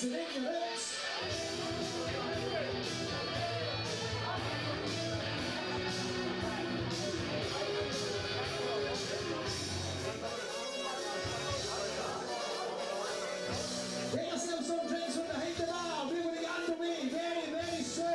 roots and in your roots. Get yourself some drinks from behind the bar. We're going to get underway very, very soon.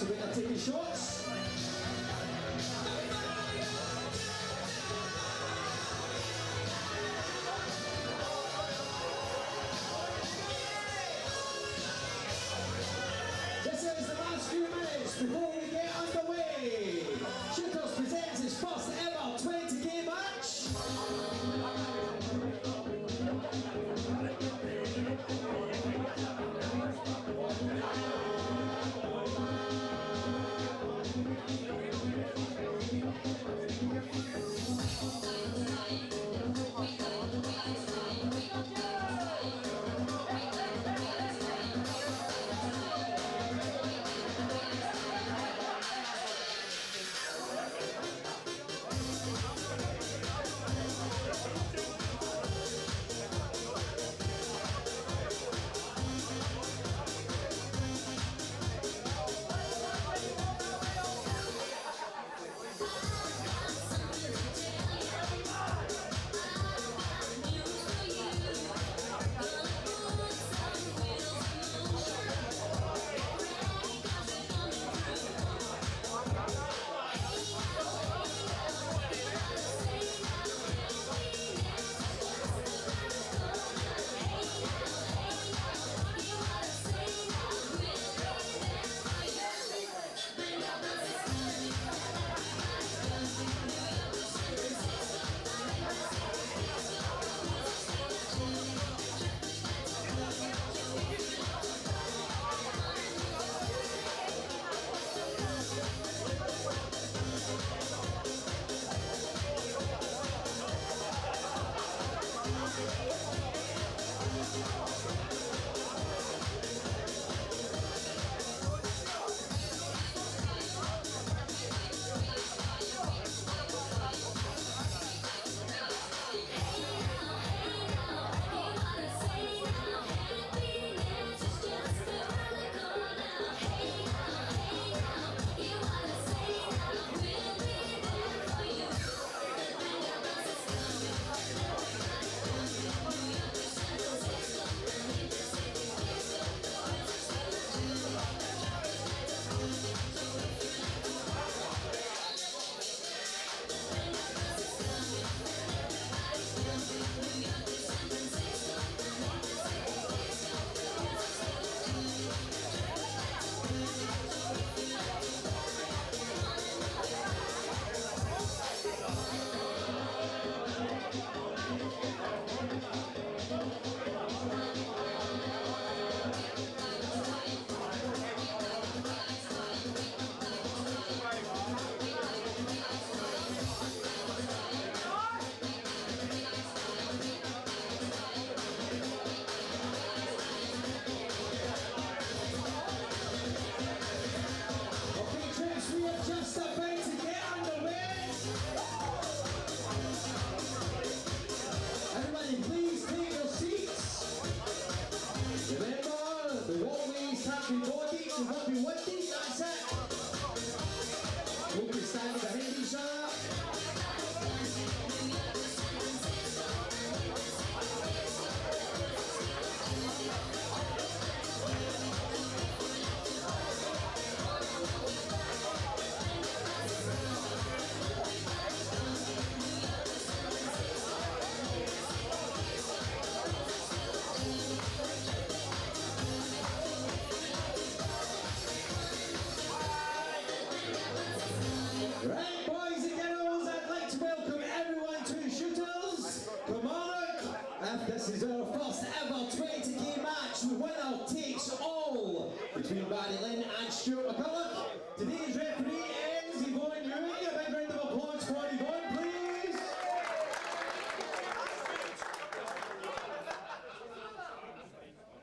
So we're going to take the shots. This is the last few minutes before we get underway. Shooters presents its first ever 20k match. Right, boys and girls. everybody, Lynn and Stuart McCulloch. Today's referee is Yvonne Rooney. A big round of applause for Yvonne, please.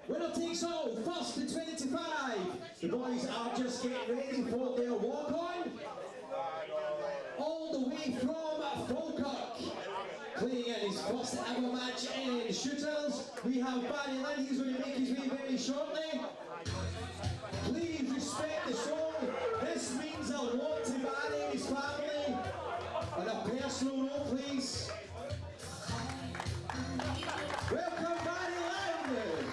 Winner takes all, first to 25. The boys are just getting ready for their walk-on. All the way from Falkirk, playing in his first ever match in shooters. We have Barry Lynn, he's going to make his way very shortly. Please respect the song. This means a lot to Barry and his family. On a personal note, please. Welcome, Barry Lynn.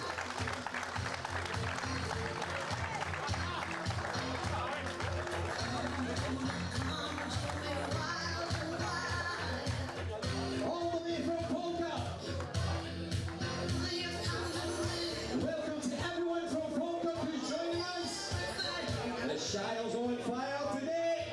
All the way from Falkirk. Welcome to everyone from Falkirk who's joining us. The Shire's on fire today.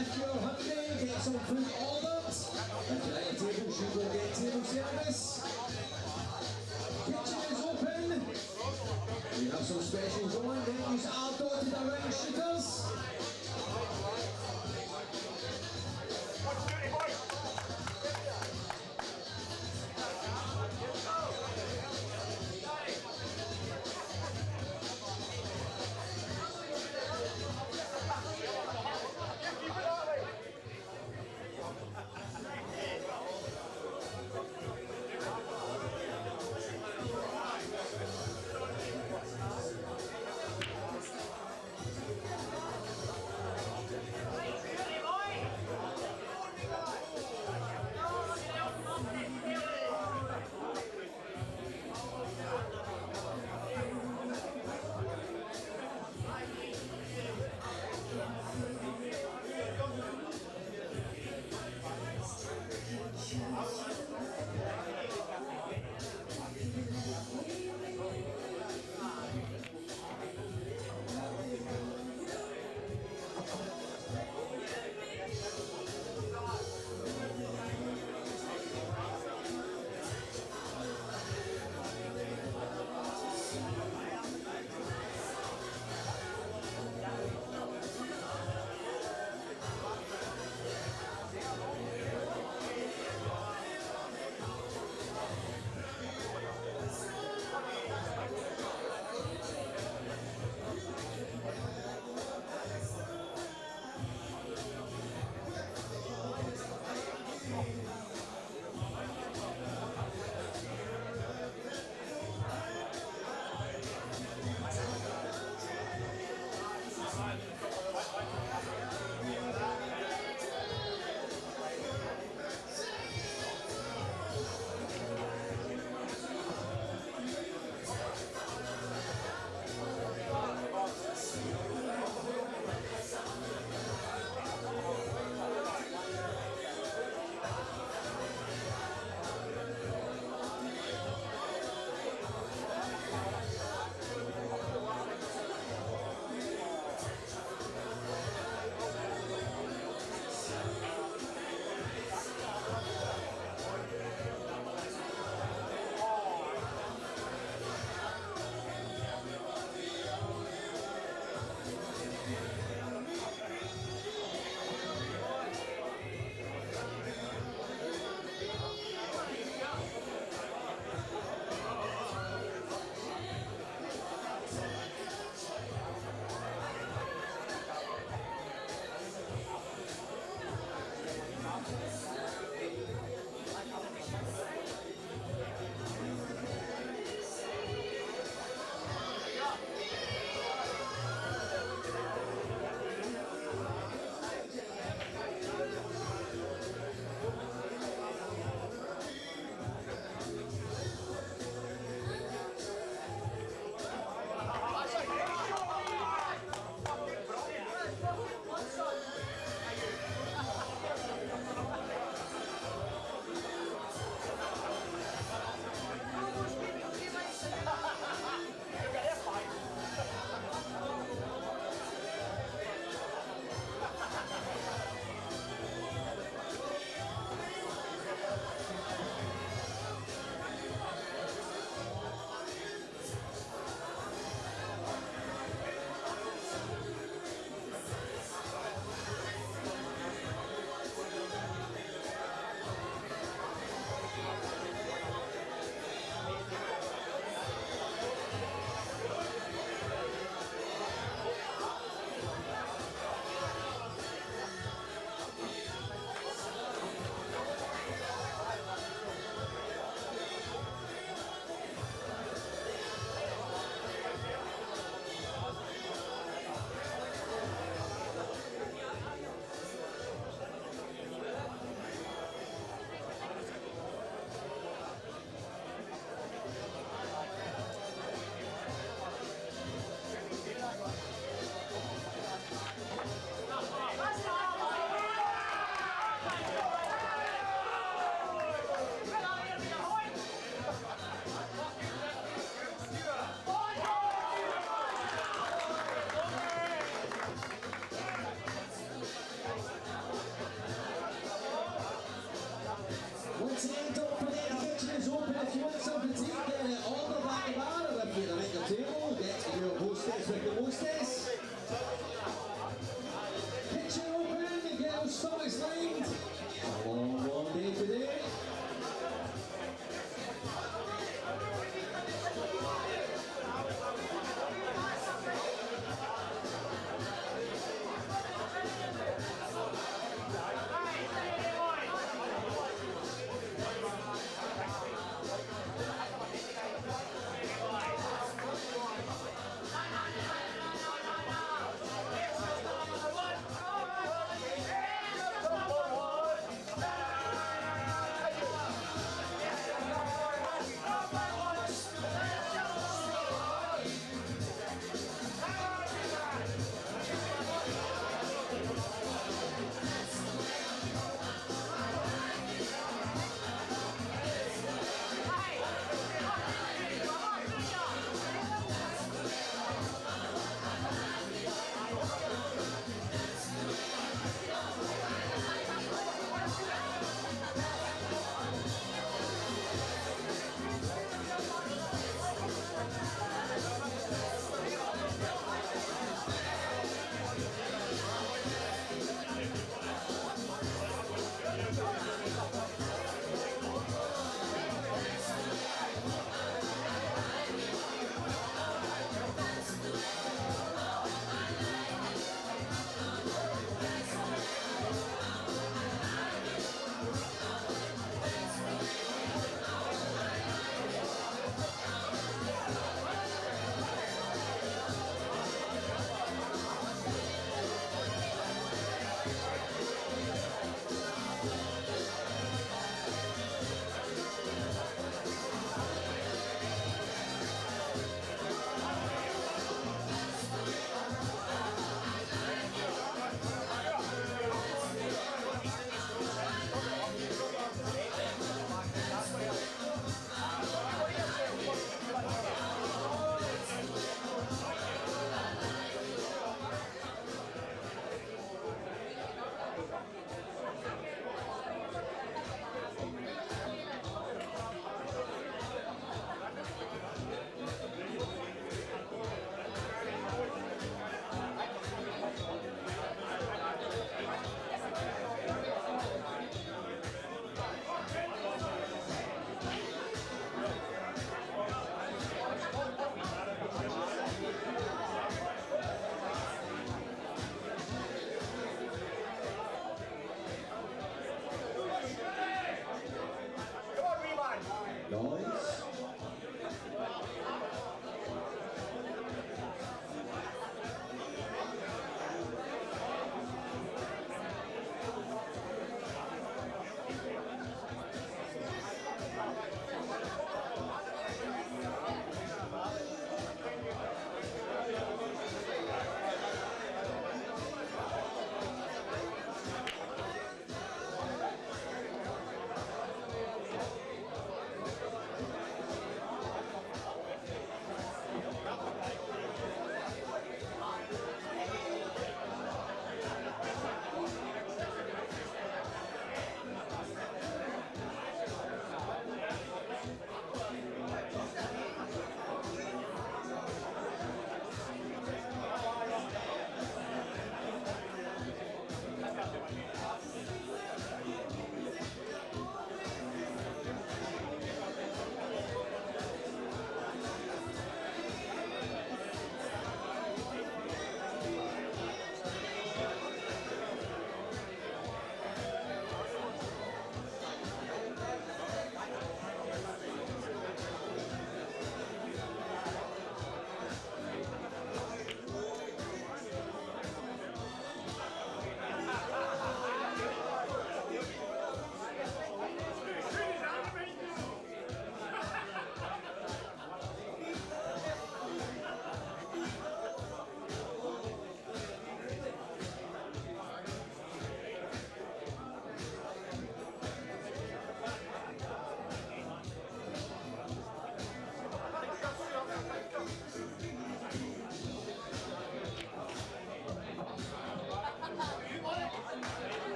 if you're hungry, get some food ordered. If you're at a table, you should go get table service. Kitchen is open. We have some specials on. Menus are dotted around shooters.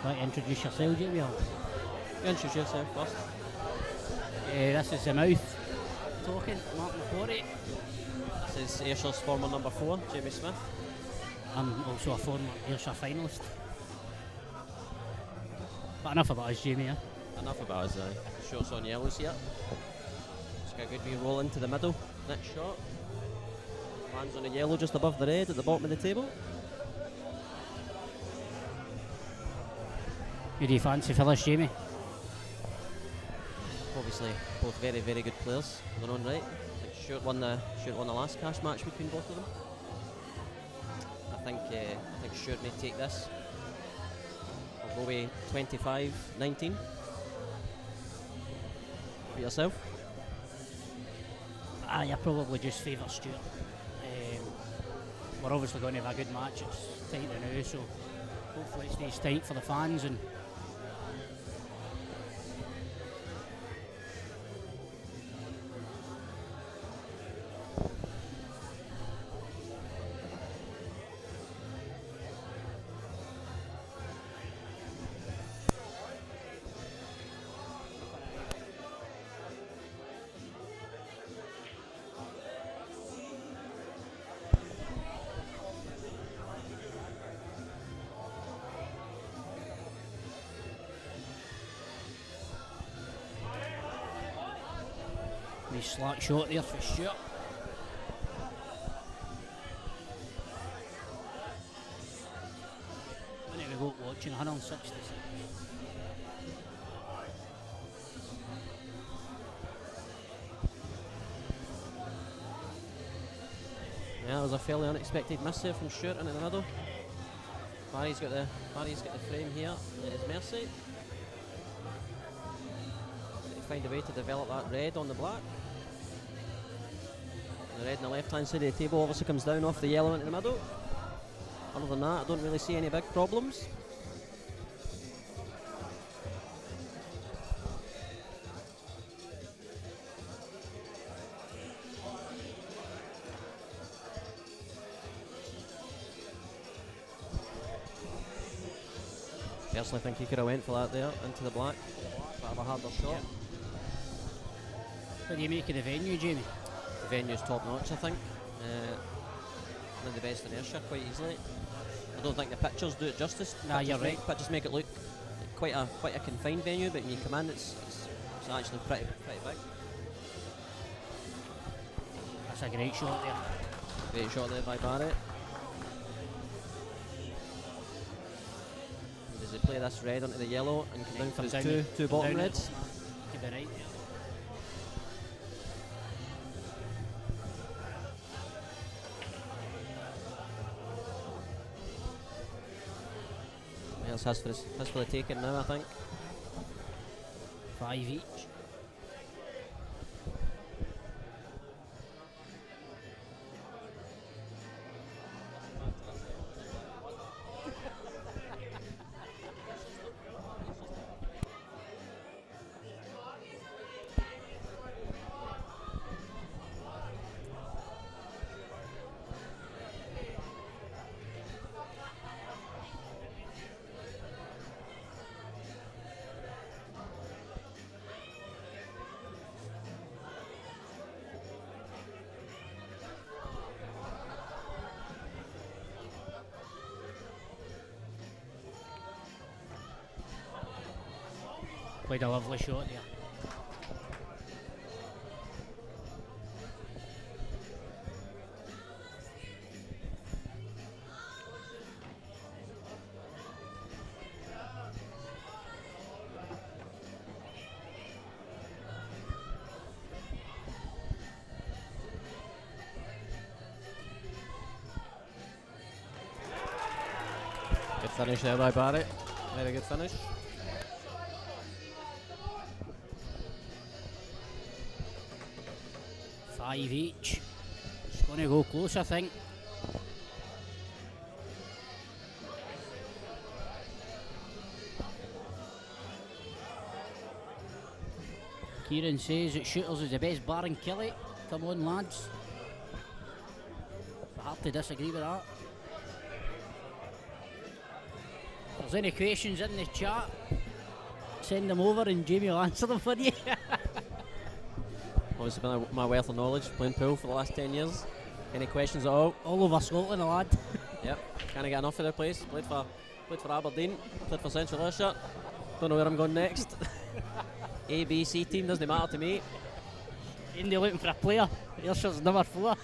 Right, introduce yourself, Jamie. You introduce yourself first. This is the mouth talking, Mark McCory. This is Ayrshire's former number 4, Jamie Smith. I'm also a former Ayrshire finalist. But enough about us, Jamie. Enough about us. Shorts on yellows here. Just got a good wee roll into the middle. Next shot. Lands on a yellow just above the red at the bottom of the table. Who do you fancy for this, Jamie? Obviously, both very, very good players in their own right. I think Stuart won the last cash match between both of them. I think Stuart may take this. I'll go away 25-19. For yourself? I probably just favour Stuart. We're obviously going to have a good match. It's tight now, so hopefully it stays tight for the fans. And wee slack shot there for Stuart. When we go watching 166. Yeah, that was a fairly unexpected miss there from Stuart into the middle. Barry's got the frame here at his mercy. Find a way to develop that red on the black. The red on the left hand side of the table obviously comes down off the yellow into the middle. Other than that, I don't really see any big problems. Personally think he could have went for that there into the black. Bit of a harder shot. Yeah. What do you make of the venue, Jamie? The venue's top notch, I think. One of the best in Ayrshire, quite easily. I don't think the pictures do it justice. Nah, you're right. Pictures make it look like quite a confined venue, but when you come in, it's actually pretty big. That's a great shot there. Great shot there by Barrett. Does he play this red onto the yellow and come down for his two bottom reds? Could be right there. It's his for the taking now, I think. 5 each. Played a lovely shot there. Good finish there by Barrett. Very good finish. Five each. It's going to go close, I think. Kieran says that Shooters is the best bar in Kelly. Come on, lads. I have to disagree with that. If there's any questions in the chat, send them over and Jamie will answer them for you. Obviously, been my wealth of knowledge playing pool for the last 10 years. Any questions at all? All over Scotland, lad. Yep, can't get enough of the place. Played for Aberdeen, played for Central Ayrshire. Don't know where I'm going next. A, B, C team, doesn't matter to me. Indy looking for a player. Ayrshire's number 4.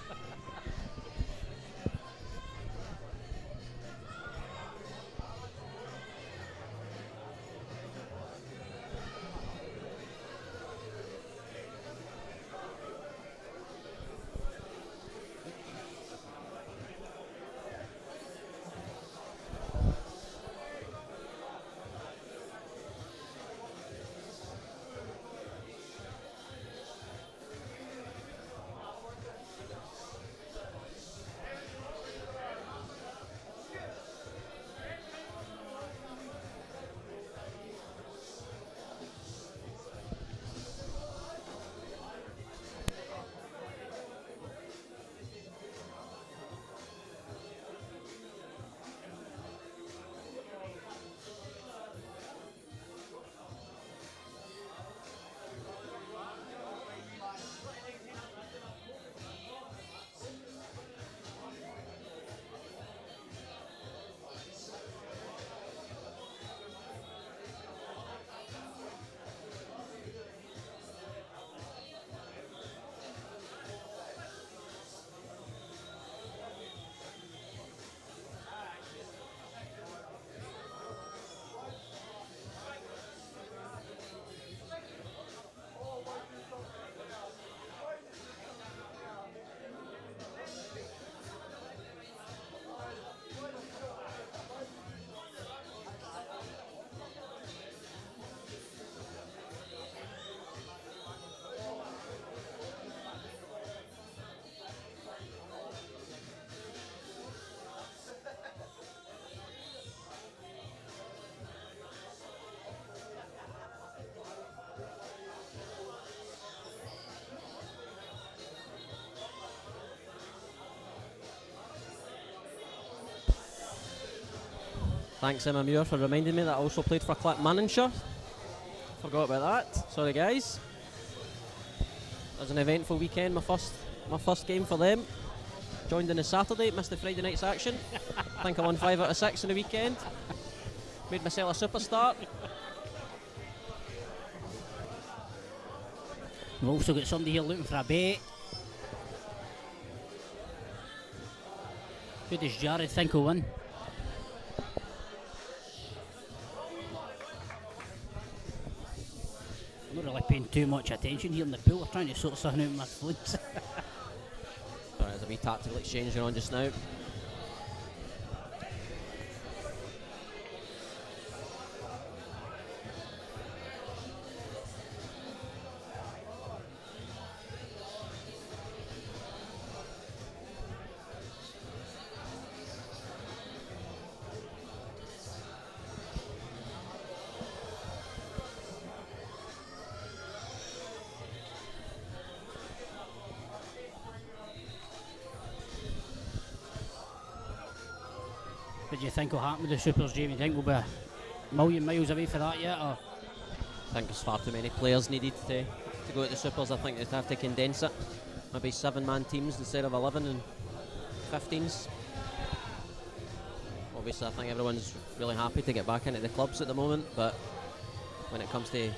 Thanks Emma Muir for reminding me that I also played for Clackmannanshire. Forgot about that. Sorry guys. It was an eventful weekend. My first game for them. Joined on the Saturday, missed the Friday night's action. I think I won 5 out of 6 on the weekend. Made myself a superstar. We've also got somebody here looking for a bet. Who does Jared think will win? I'm not really paying too much attention here in the pool. I'm trying to sort something out with my phones. Sorry, there's a wee tactical exchange going on just now. What do you think will happen with the Supers, Jamie? Do you think we'll be a million miles away for that yet? Or? I think there's far too many players needed to go to the Supers. I think they'd have to condense it. Maybe 7-man teams instead of 11 and 15s. Obviously, I think everyone's really happy to get back into the clubs at the moment, but when it comes to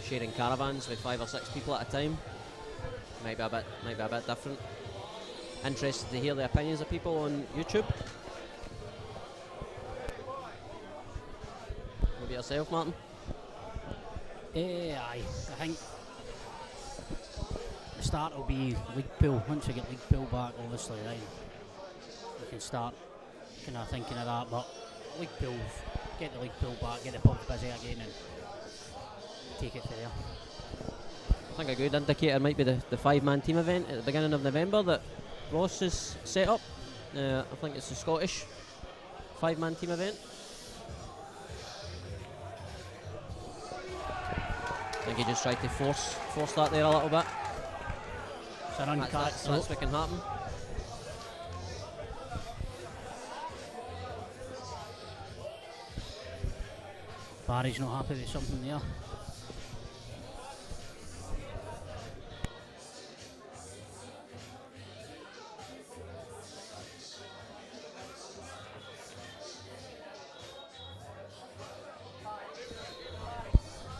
sharing caravans with 5 or 6 people at a time, might be a bit different. Interested to hear the opinions of people on YouTube. Maybe yourself, Martin? Aye, I think the start will be league pool. Once we get league pool back, obviously, then we can start kind of thinking of that. But league pool, get the league pool back, get the pubs busy again, and take it there. I think a good indicator might be the 5-man team event at the beginning of November that Ross has set up. I think it's the Scottish 5-man team event. I think he just tried to force that there a little bit. It's an uncut That's throw. what can happen. Barry's not happy with something there.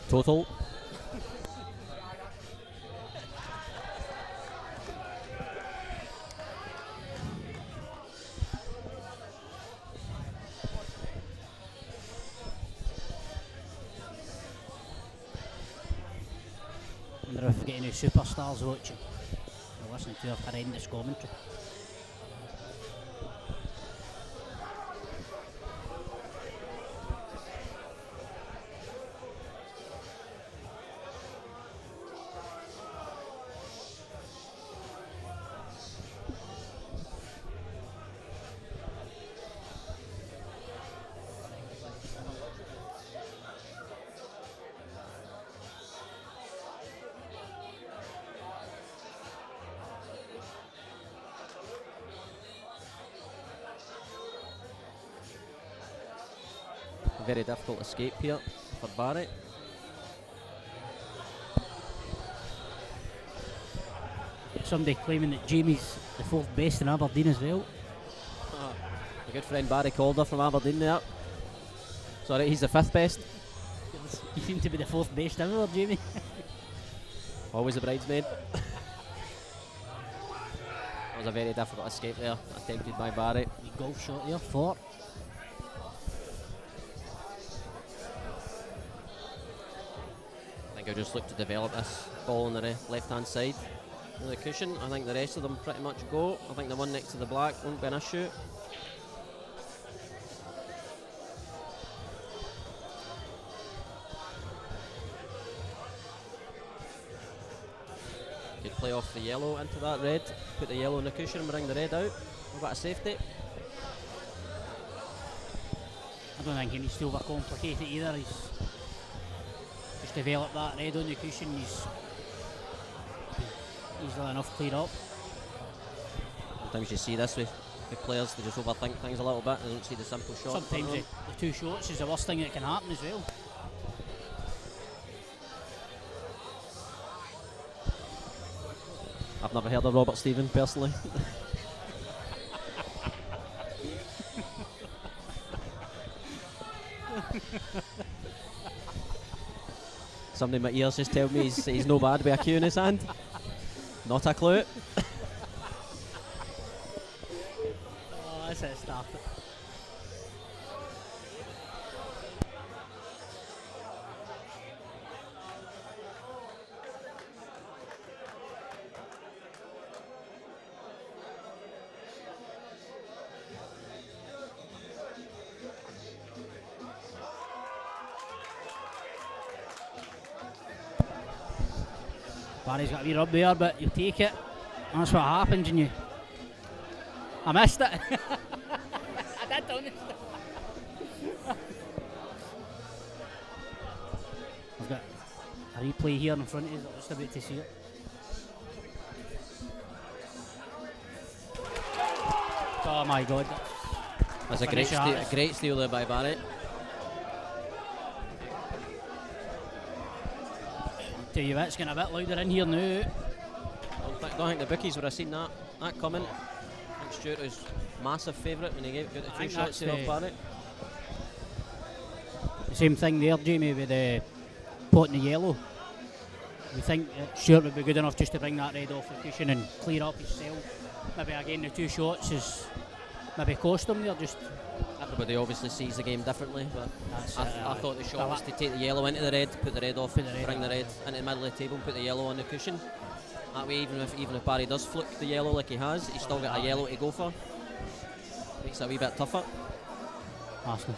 Total. I wonder if we get any superstars watching or listening to our horrendous commentary. Very difficult escape here for Barry. Somebody claiming that Jamie's the fourth best in Aberdeen as well. My good friend Barry Calder from Aberdeen there. Sorry, he's the fifth best. You seem to be the fourth best ever, Jamie. Always a bridesmaid. That was a very difficult escape there, attempted by Barry. The golf shot there, 4. I think I'll just look to develop this ball on the left-hand side of the cushion. I think the rest of them pretty much go. I think the one next to the black won't be an issue. Could play off the yellow into that red, put the yellow in the cushion and bring the red out. A bit of safety. I don't think he needs to overcomplicate it either. He's just developed that red on the cushion. He's easily enough cleared up. Sometimes you see this with players, they just overthink things a little bit, they don't see the simple shot. Sometimes the 2 shots is the worst thing that can happen as well. I've never heard of Robert Stephen personally. Somebody in my ears just tell me he's no bad with a cue in his hand. Not a clue. Oh, that's it, start it. Barry's got a wee rub there, but you take it. That's what happens when you... I missed it. I did, honestly. I've got a replay here in front of you. I'm just about to see it. Oh my God. That's a great steal there by Barry. Tell you what, it's getting a bit louder in here now. Don't think the bookies would have seen that coming. I think Stuart was massive favourite when he got the 2 shots here off Barry. The same thing there, Jamie, with the pot in the yellow. We think that Stuart would be good enough just to bring that red off the cushion and clear up himself. Maybe again the 2 shots is maybe cost him there. Just everybody obviously sees the game differently, but I thought the shot was to take the yellow into the red, put the red off, bring the red into the middle of the table and put the yellow on the cushion. That way, even if Barry does fluke the yellow like he has, he's still got a yellow to go for. Makes it a wee bit tougher. Arsenal.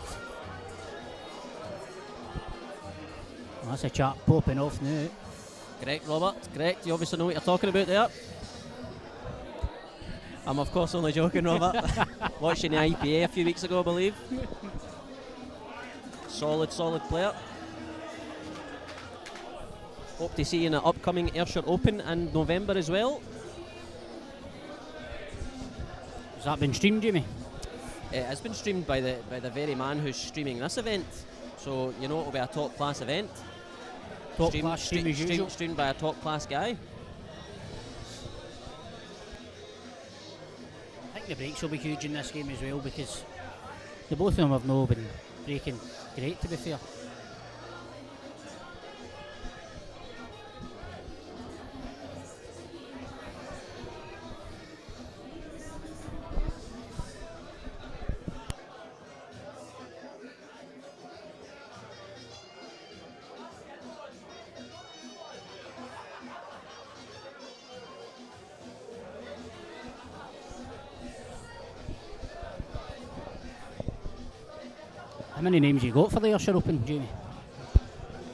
Well, that's a chap popping off now. Correct, Robert, correct. You obviously know what you're talking about there. I'm of course only joking, Robert. Watching the IPA a few weeks ago, I believe. Solid player. Hope to see you in the upcoming Ayrshire Open in November as well. Has that been streamed, Jamie? It has been streamed by the very man who's streaming this event. So you know it'll be a top class event. Top class stream as usual. Streamed by a top class guy. I think the breaks will be huge in this game as well, because the both of them have not been breaking great, to be fair. How many names you got for the Ayrshire Open, Jamie?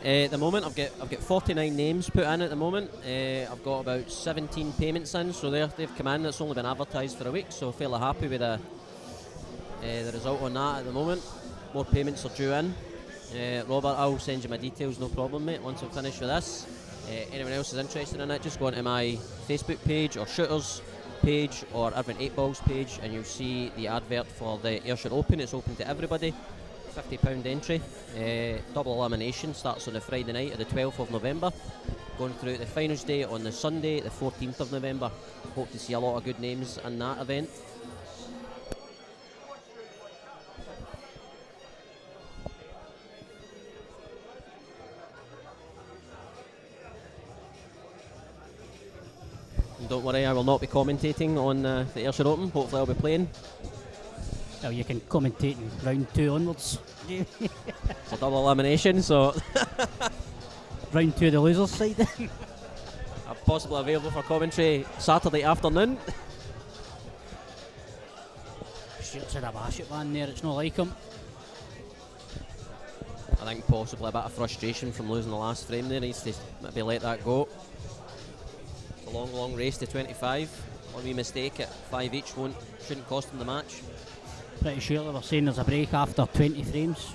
At the moment, I've got 49 names put in at the moment. I've got about 17 payments in, so they've come in. It's only been advertised for a week, so fairly happy with the result on that at the moment. More payments are due in. Robert, I'll send you my details, no problem, mate, once I'm finished with this. Anyone else is interested in it, just go onto my Facebook page or Shooters page or Irvine 8 Balls page, and you'll see the advert for the Ayrshire Open. It's open to everybody. £50 entry. Double elimination starts on the Friday night of the 12th of November, going through the finals day on the Sunday the 14th of November. Hope to see a lot of good names in that event. And don't worry, I will not be commentating on the Ayrshire Open. Hopefully I'll be playing. Well, you can commentate in round 2 onwards. It's a double elimination, so Round 2 the losers side. I'm possibly available for commentary Saturday afternoon. Stuart's had a bash at man there, it's not like him. I think possibly a bit of frustration from losing the last frame there. He needs to maybe let that go. It's a long race to 25. One wee mistake at 5 each shouldn't cost him the match. Pretty sure they were saying there's a break after 20 frames.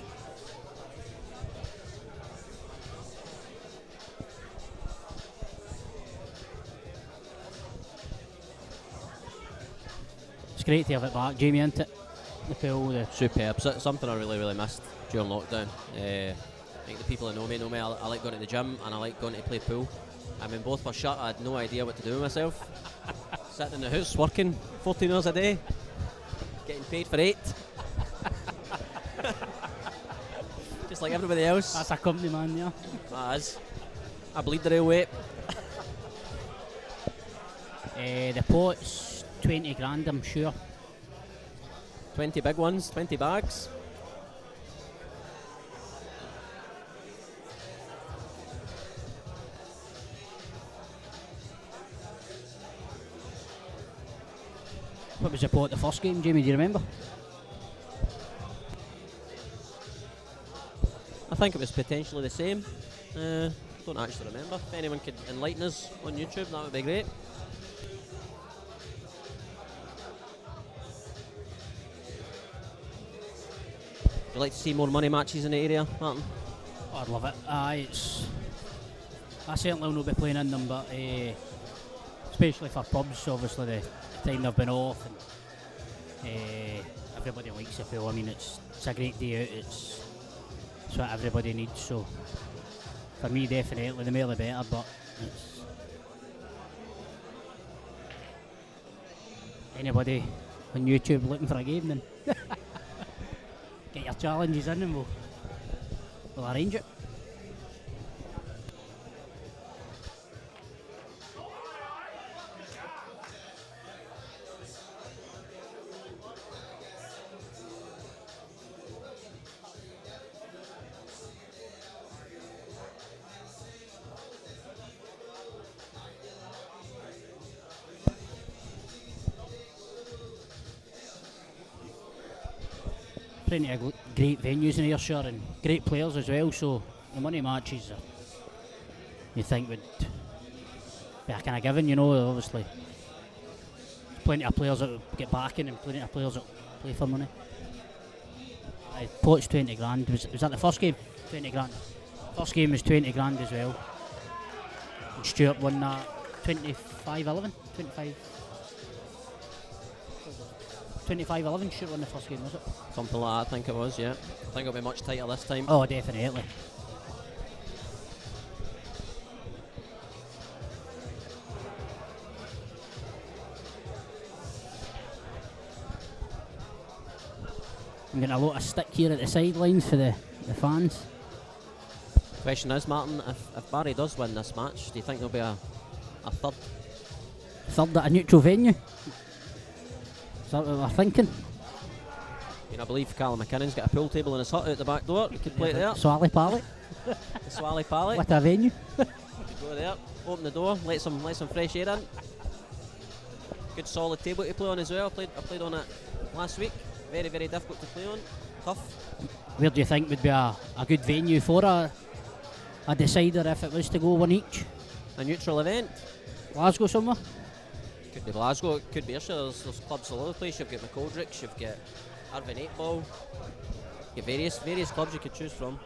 It's great to have it back, Jamie, isn't it? The pool, Superb. Something I really missed during lockdown. I think the people that know me, I like going to the gym and I like going to play pool. And when both were shut, I had no idea what to do with myself. Sitting in the house, working 14 hours a day, getting paid for 8. Just like everybody else. That's a company man, yeah. That is. I bleed the real weight. The pot's 20 grand, I'm sure. 20 big ones, 20 bags. What was the pot at the first game, Jamie, do you remember? I think it was potentially the same. Don't actually remember. If anyone could enlighten us on YouTube, that would be great. Would you like to see more money matches in the area, Martin? Oh, I'd love it. I certainly will not be playing in them, but especially for pubs, obviously the time they've been off, and everybody likes the pool. I mean, it's a great day out. It's what everybody needs. So for me, definitely the more the better. But it's anybody on YouTube looking for a game, then get your challenges in, and we'll arrange it. Plenty of great venues in Ayrshire and great players as well, so the money matches you think would be a kind of given, you know. Obviously plenty of players that will get backing and plenty of players that will play for money. Pot's 20 grand, was that the first game? 20 grand. First game was 20 grand as well. And Stuart won that 25-11. 25-11. Stuart won the first game, was it? Something like that, I think it was, yeah. I think it'll be much tighter this time. Oh, definitely. I'm getting a lot of stick here at the sidelines for the fans. Question is, Martin, if Barry does win this match, do you think there'll be a third? Third at a neutral venue? Is that what we're thinking? I mean, I believe Callum McKinnon's got a pool table in his hut out the back door. You could play it there. Swally Pally. The Swally Pally. What a venue. You could go there, open the door, let some fresh air in. Good solid table to play on as well. I played on it last week. Very, very difficult to play on. Tough. Where do you think would be a good venue for a decider if it was to go one each? A neutral event. Glasgow somewhere? Could be Glasgow, it could be Ayrshire. There's clubs all over the place. You've got McGoldrick's, you've got Irvine 8 Ball. You've got various clubs you could choose from.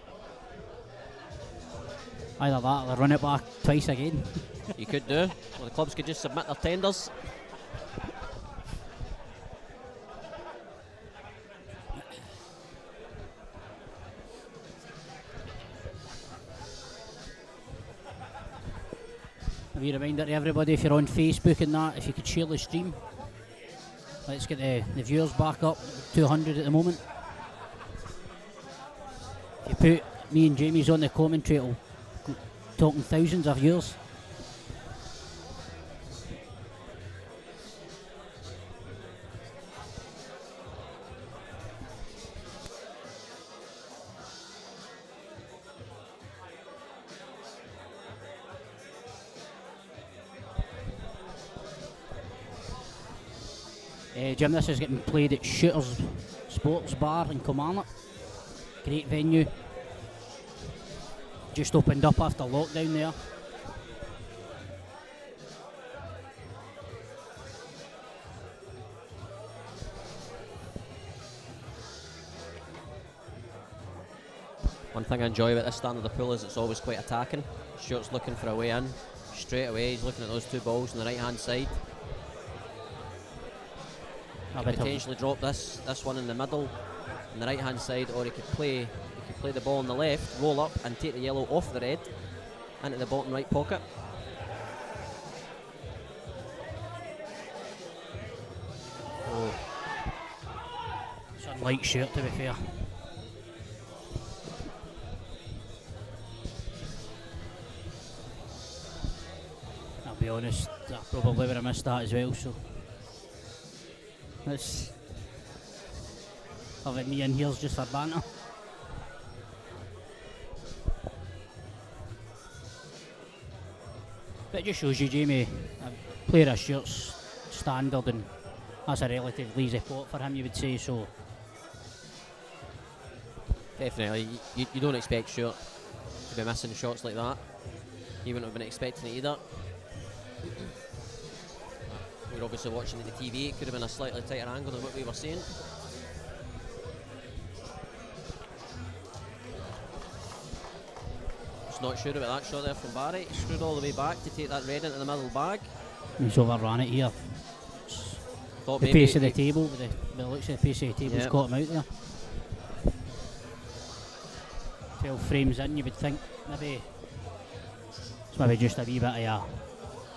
Either that or run it back twice again. You could do. Well, the clubs could just submit their tenders. A wee reminder to everybody, if you're on Facebook and that, if you could share the stream. Let's get the viewers back up, 200 at the moment. If you put me and Jamie's on the commentary, it'll go talking thousands of viewers. Jim, this is getting played at Shooter's Sports Bar in Kilmarnock. Great venue. Just opened up after lockdown there. One thing I enjoy about this stand of the pool is it's always quite attacking. Stuart's looking for a way in. Straight away he's looking at those two balls on the right hand side. He could potentially drop this one in the middle on the right hand side, or he could play the ball on the left, roll up and take the yellow off the red into the bottom right pocket. Oh. It's a light shirt, to be fair. I'll be honest, I probably would have missed that as well, so let's having me in here's just for banter. But it just shows you, Jamie, a player of Stuart's standard, and that's a relatively easy pot for him, you would say, so. Definitely, you don't expect Stuart to be missing shots like that. You wouldn't have been expecting it either. We're obviously watching it on the TV, it could have been a slightly tighter angle than what we were seeing. Just not sure about that shot there from Barry. He screwed all the way back to take that red into the middle bag. He's overran it here. Thought the pace of the table, with the looks of the pace of the table's caught him out there. 12 frames in, you would think maybe it's maybe just a wee bit of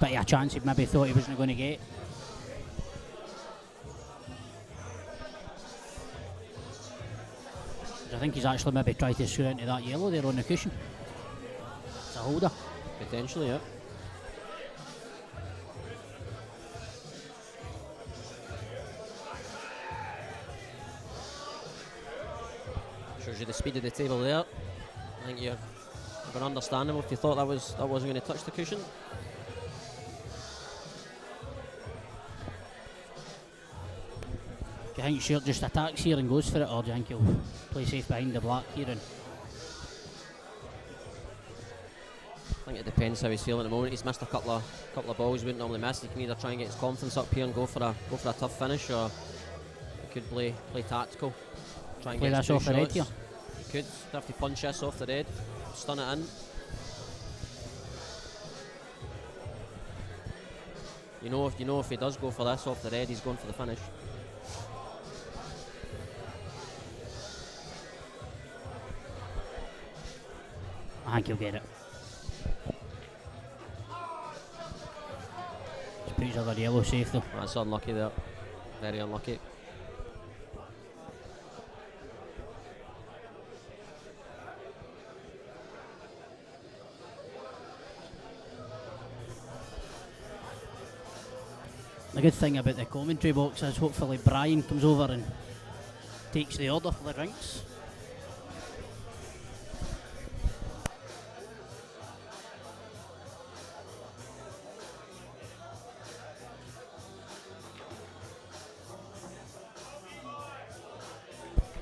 a chance he maybe thought he wasn't going to get. I think he's actually maybe tried to screw into that yellow there on the cushion. It's a holder. Potentially, yeah. Shows you the speed of the table there. I think you're understandable if you thought that wasn't going to touch the cushion. Do you think Stuart just attacks here and goes for it, or do you think he'll play safe behind the black here? And I think it depends how he's feeling at the moment. He's missed a couple of balls he wouldn't normally miss. He can either try and get his confidence up here and go for a tough finish, or he could play tactical. Try and play get this off the red here. He could have to punch this off the red, stun it in. You know if he does go for this off the red, he's going for the finish. I think he'll get it. Just puts another yellow safe though. That's unlucky there. Very unlucky. The good thing about the commentary box is hopefully Brian comes over and takes the order for the drinks.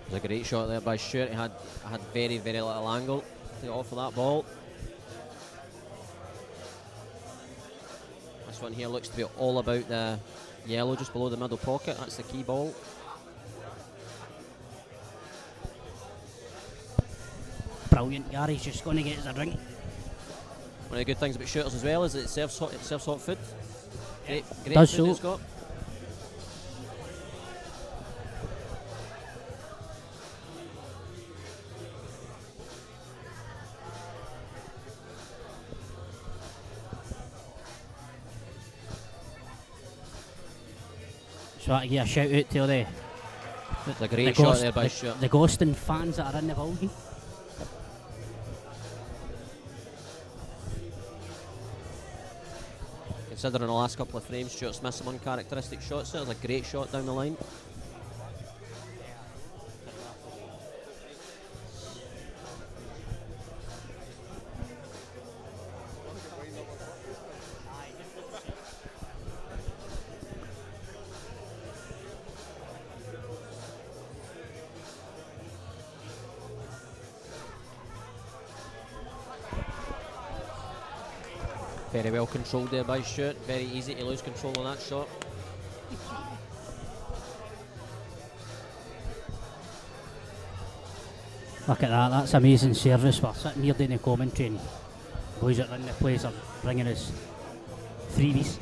It was a great shot there by Stuart. He had very, very little angle to get off of that ball. This one here looks to be all about the yellow just below the middle pocket. That's the key ball. Brilliant. Gary's just going to get us a drink. One of the good things about shooters as well is that it serves hot food. Great Does food so. it's got. So I give a shout out to all the It's a great shot there by Stuart. the Goston fans that are in the building. Considering the last couple of frames, Stuart's missed some uncharacteristic shots there. It was a great shot down the line. Very well controlled there by Stuart. Very easy to lose control on that shot. Look at that, that's amazing service. We're sitting here doing the commentary and boys that run the place are bringing us freebies.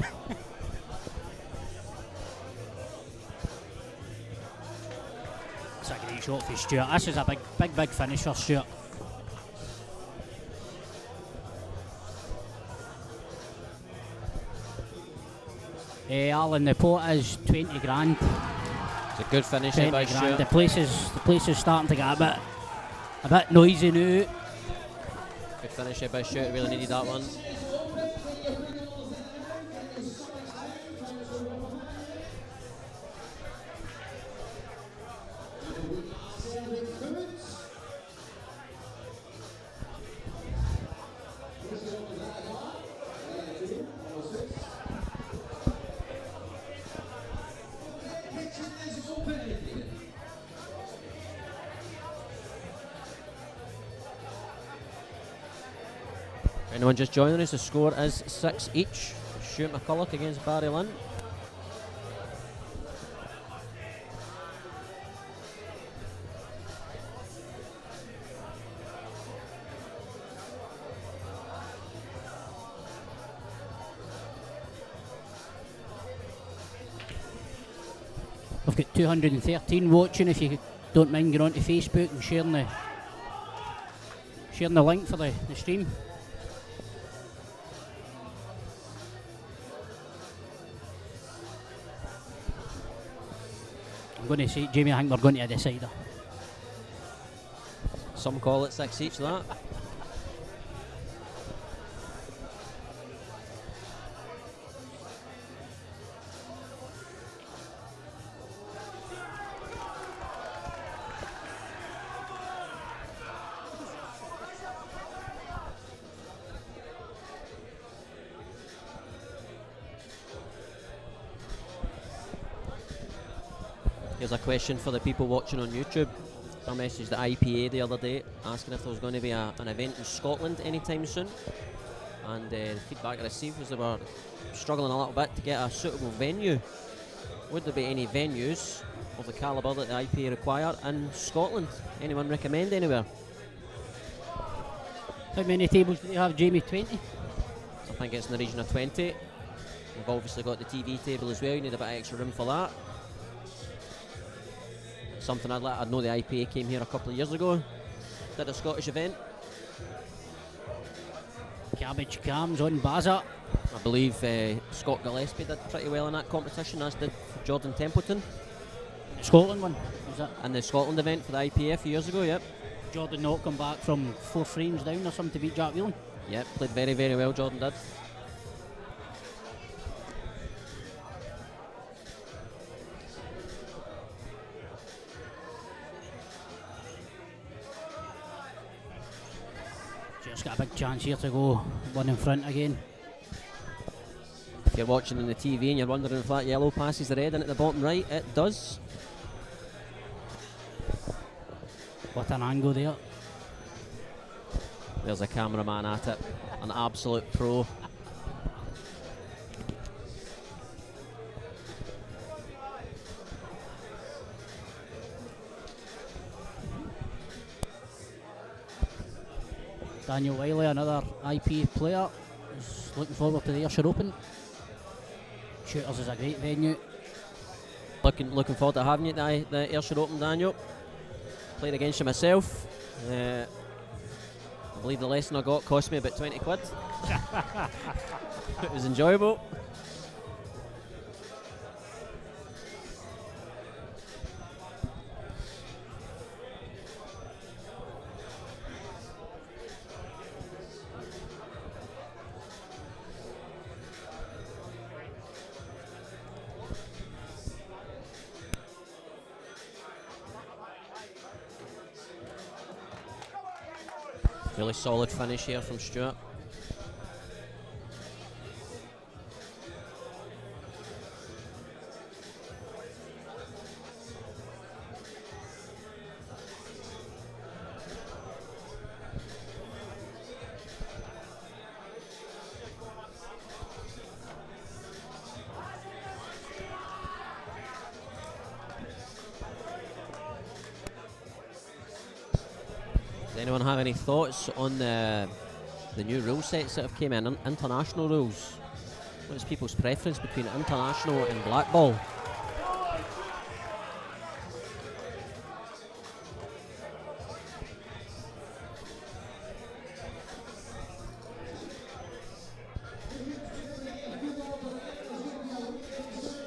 It's a great shot for Stuart. This is a big finish for Stuart. Allan, the pot is 20 grand. It's a good finish there by Stuart. The place is starting to get a bit noisy now. Good finish there by Stuart. Really needed that one. Anyone just joining us, the score is 6 each. Stuart McCulloch against Barry Lynn. We've got 213 watching. If you don't mind going onto Facebook and sharing the link for the stream. I'm going to say, Jamie, I think we're going to a decider. Some call it 6 each, that. Here's a question for the people watching on YouTube. I messaged the IPA the other day asking if there was going to be an event in Scotland anytime soon. And the feedback I received was they were struggling a little bit to get a suitable venue. Would there be any venues of the calibre that the IPA require in Scotland? Anyone recommend anywhere? How many tables do you have, Jamie? 20? I think it's in the region of 20. We've obviously got the TV table as well. You need a bit of extra room for that. Something I know the IPA came here a couple of years ago, did a Scottish event. Cabbage Cams on Baza. I believe Scott Gillespie did pretty well in that competition, as did Jordan Templeton. Scotland one, was that? And the Scotland event for the IPA a few years ago, yep. Jordan not come back from 4 frames down or something to beat Jack Whelan. Yep, played very, very well, Jordan did. Just got a big chance here to go one in front again. If you're watching on the TV and you're wondering if that yellow passes the red in at the bottom right, it does. What an angle there. There's a cameraman at it, an absolute pro. Daniel Wiley, another IP player, is looking forward to the Ayrshire Open. Shooters is a great venue. Looking forward to having you at the Ayrshire Open, Daniel. Played against you myself. I believe the lesson I got cost me about 20 quid. It was enjoyable. Really solid finish here from Stuart. Does anyone have any thoughts on the new rule sets that have came in, international rules? What is people's preference between international and black ball?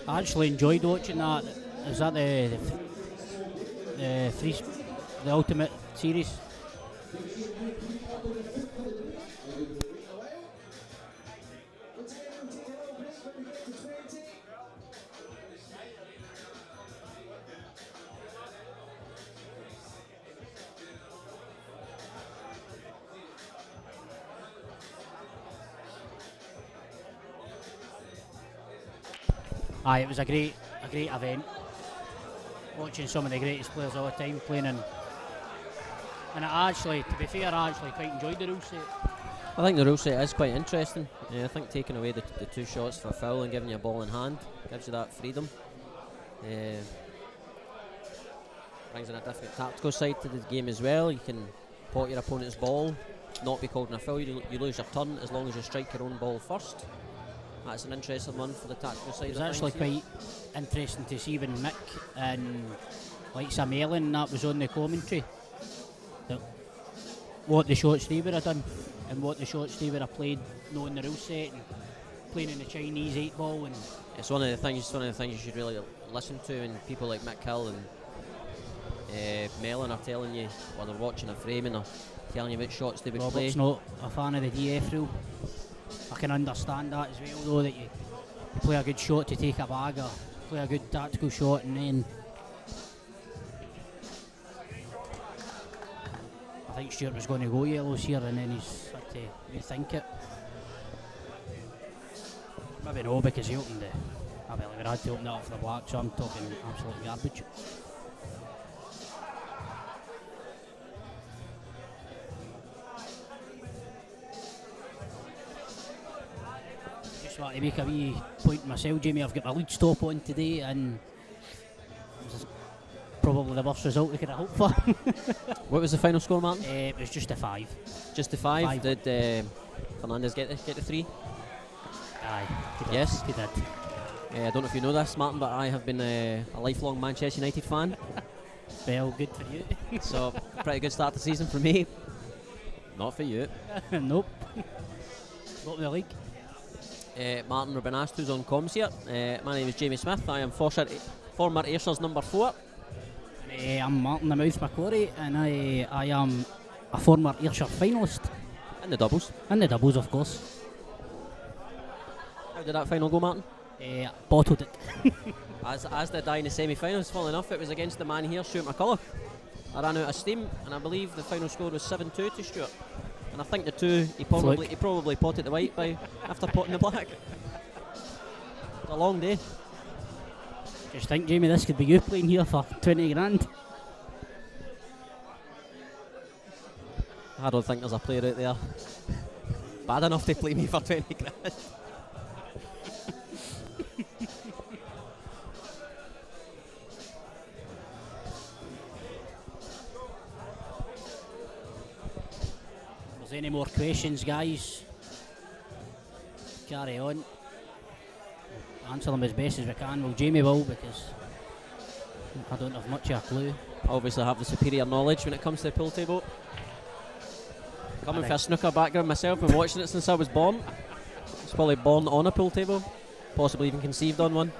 I actually enjoyed watching that. Is that the Ultimate Series? Aye, it was a great event. Watching some of the greatest players all the time playing in. And to be fair, I actually quite enjoyed the rule set. I think the rule set is quite interesting. I think taking away the 2 shots for a foul and giving you a ball in hand gives you that freedom. Brings in a different tactical side to the game as well. You can pot your opponent's ball, not be called in a foul. You lose your turn as long as you strike your own ball first. That's an interesting one for the tactical side. It was actually quite interesting to see when Mick and like Sam Allan that was on the commentary. What the shots they would have done and what the shots they would have played, knowing the rule set and playing in the Chinese 8-ball. And it's one of the things you should really listen to, and people like Mick Hill and Mellon are telling you while they're watching a frame and they're telling you which shots they would play. Robert's not a fan of the DF rule. I can understand that as well, though, that you play a good shot to take a bag or play a good tactical shot and then I think Stuart was going to go yellows here and then he's had to rethink it. Maybe no, because he opened he had to open it up for the black, so I'm talking absolute garbage. Just want to make a wee point myself, Jamie. I've got my lead stop on today and this is probably the worst result we could have hoped for. What was the final score, Martin? It was just a 5. Just a 5. Did Fernandez get the 3? Aye. He did. Yes. He did. I don't know if you know this, Martin, but I have been a lifelong Manchester United fan. Well, good for you. So, pretty good start to the season for me. Not for you. Nope. Not in the league. Martin, we've been asked who's on comms here. My name is Jamie Smith. I am former Ayrshires number 4. I'm Martin the Mouth McCulloch, and I am a former Ayrshire finalist. In the doubles. In the doubles, of course. How did that final go, Martin? Bottled it. As did I in the semi-finals. Funnily enough, it was against the man here, Stuart McCulloch. I ran out of steam, and I believe the final score was 7-2 to Stuart. And I think the two, he probably potted the white by after potting the black. It's a long day. Just think, Jamie, this could be you playing here for 20 grand. I don't think there's a player out there bad enough to play me for 20 grand. If there's any more questions, guys, carry on. Answer them as best as we can. Well, Jamie will, because I don't have much of a clue. I obviously have the superior knowledge when it comes to the pool table. Coming from a snooker background myself, been watching it since I was born. I was probably born on a pool table, possibly even conceived on one.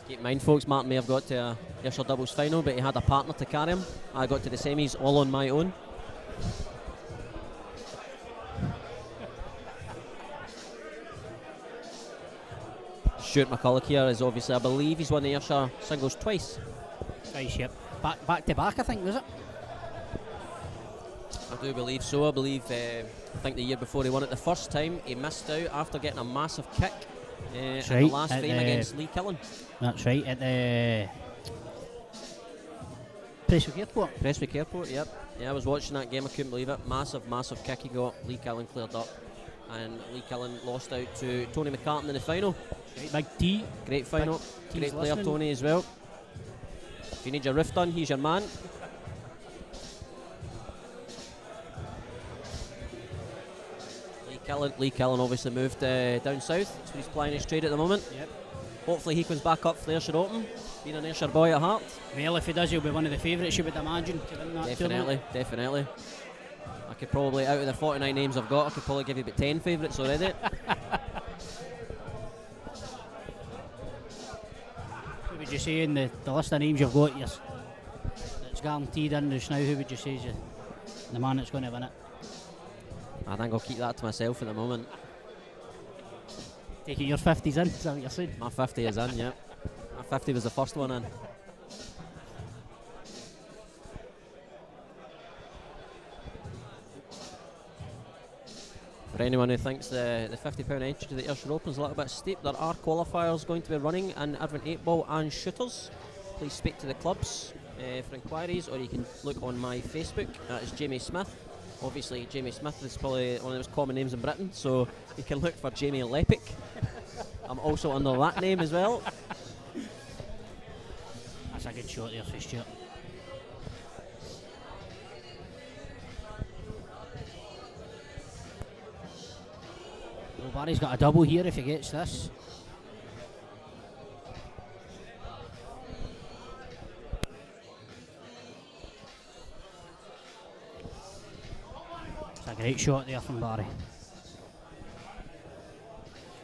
Keep in mind, folks, Martin may have got to a Ayrshire doubles final, but he had a partner to carry him. I got to the semis all on my own. Stuart McCulloch here is obviously, I believe he's won the Ayrshire singles twice. Twice, yep. Back to back, I think, was it? I do believe so. I think the year before he won it the first time, he missed out after getting a massive kick in the last frame against Lee Killen. That's right, at the Prestwick Airport. Prestwick Airport, yep. Yeah, I was watching that game, I couldn't believe it. Massive kick he got. Lee Killen cleared up, and Lee Killen lost out to Tony McCartan in the final. Big T. Great final. Great player, Tony, as well. If you need your riff done, he's your man. Lee Killen obviously moved down south. That's where he's plying his trade at the moment. Yep. Hopefully he comes back up for the Ayrshire Open, being an Ayrshire boy at heart. Well, if he does, he'll be one of the favourites, you would imagine, to win that tournament. Definitely. I could probably, out of the 49 names I've got, I could probably give you about 10 favourites already. Who would you say in the list of names you've got, yes, that's guaranteed in just now, who would you say is the man that's going to win it? I think I'll keep that to myself at the moment. Taking your 50s in, is that what you're saying? My 50 is in, yeah. My 50 was the first one in. For anyone who thinks the £50 entry to the Ayrshire Open is a little bit steep, there are qualifiers going to be running in Irvine 8-ball and shooters. Please speak to the clubs for inquiries, or you can look on my Facebook. That is Jamie Smith. Obviously, Jamie Smith is probably one of the most common names in Britain, so you can look for Jamie Lepic. I'm also under that name as well. That's a good shot there for Stuart. Well, Barry's got a double here if he gets this. It's a great shot there from Barry.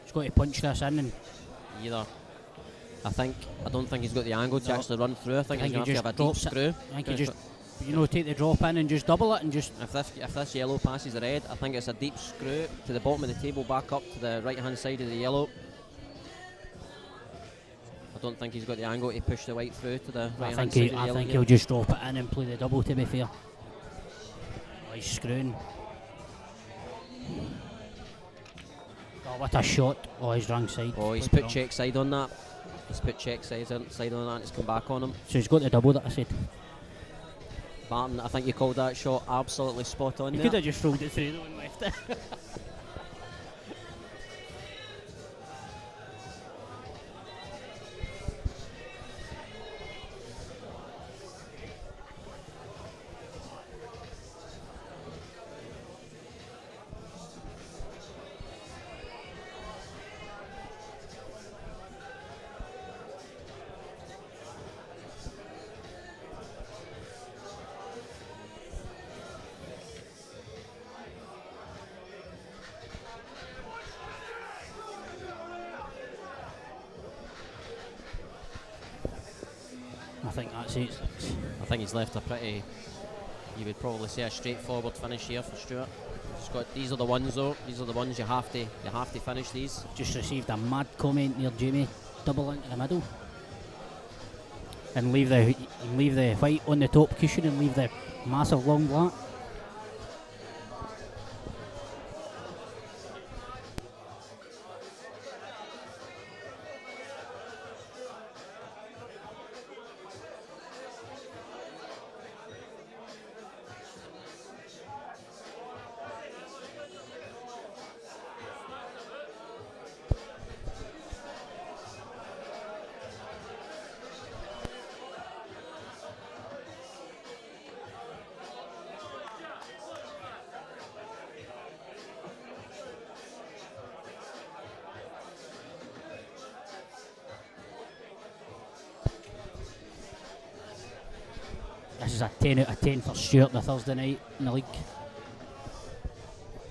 He's got to punch this in and either. I don't think he's got the angle to actually run through. I think he's going to have a deep screw. I think he just, take the drop in and just double it and just... If this yellow passes the red, I think it's a deep screw to the bottom of the table, back up to the right hand side of the yellow. I don't think he's got the angle to push the white through to the right hand side of the yellow. I think he'll just drop it in and play the double, to be fair. Oh, he's screwing. Oh, what a shot. Oh, he's wrong side. Oh, he's put check side on that. He's put check side on that and it's come back on him. So he's got the double that I said. Barton, I think you called that shot absolutely spot on. He could have just rolled it through though and left it. think that's it. I think he's left a pretty, you would probably say, a straightforward finish here for Stuart. These are the ones though. These are the ones you have to finish these. Just received a mad comment near Jamie. Double into the middle, and leave the white on the top cushion, and leave the massive long black. This is a 10 out of 10 for Stuart the Thursday night in the league.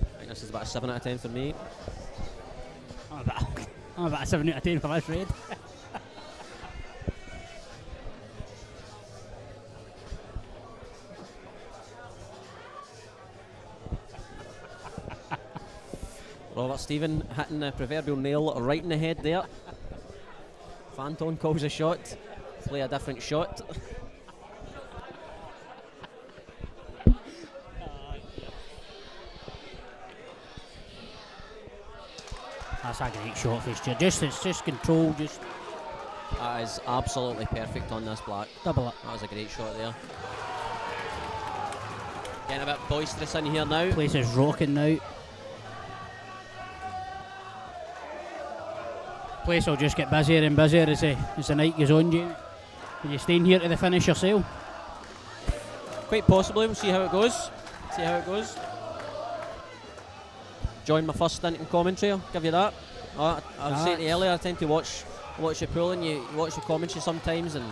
I think this is about a 7 out of 10 for me. I'm about a 7 out of 10 for this raid. Robert Stephen hitting the proverbial nail right in the head there. Phantom calls a shot. Play a different shot. That's a great shot for Stuart. It's just control, just. That is absolutely perfect on this black. Double it. That was a great shot there. Getting a bit boisterous in here now. Place is rocking now. Place will just get busier and busier as the night goes on, Jamie. Are you staying here to the finish yourself? Quite possibly. We'll see how it goes. Join my first stint in commentary, I'll give you that. I was saying to you earlier, I tend to watch the pool and you watch the commentary sometimes, and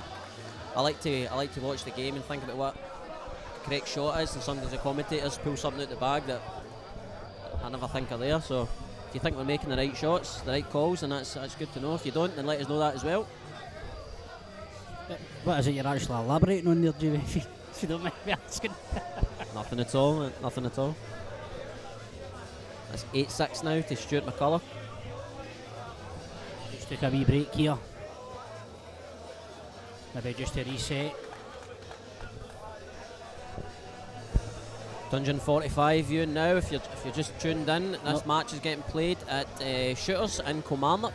I like to watch the game and think about what the correct shot is, and sometimes the commentators pull something out the bag that I never think are there. So if you think we're making the right shots, the right calls, then that's good to know. If you don't, then let us know that as well. What is it you're actually elaborating on there, Jamie, if you don't mind me asking? Nothing at all. That's 8-6 now to Stuart McCulloch. Just took a wee break here. Maybe just to reset. Dungeon 45 viewing now. If you're just tuned in, this match is getting played at Shooters in Kilmarnock,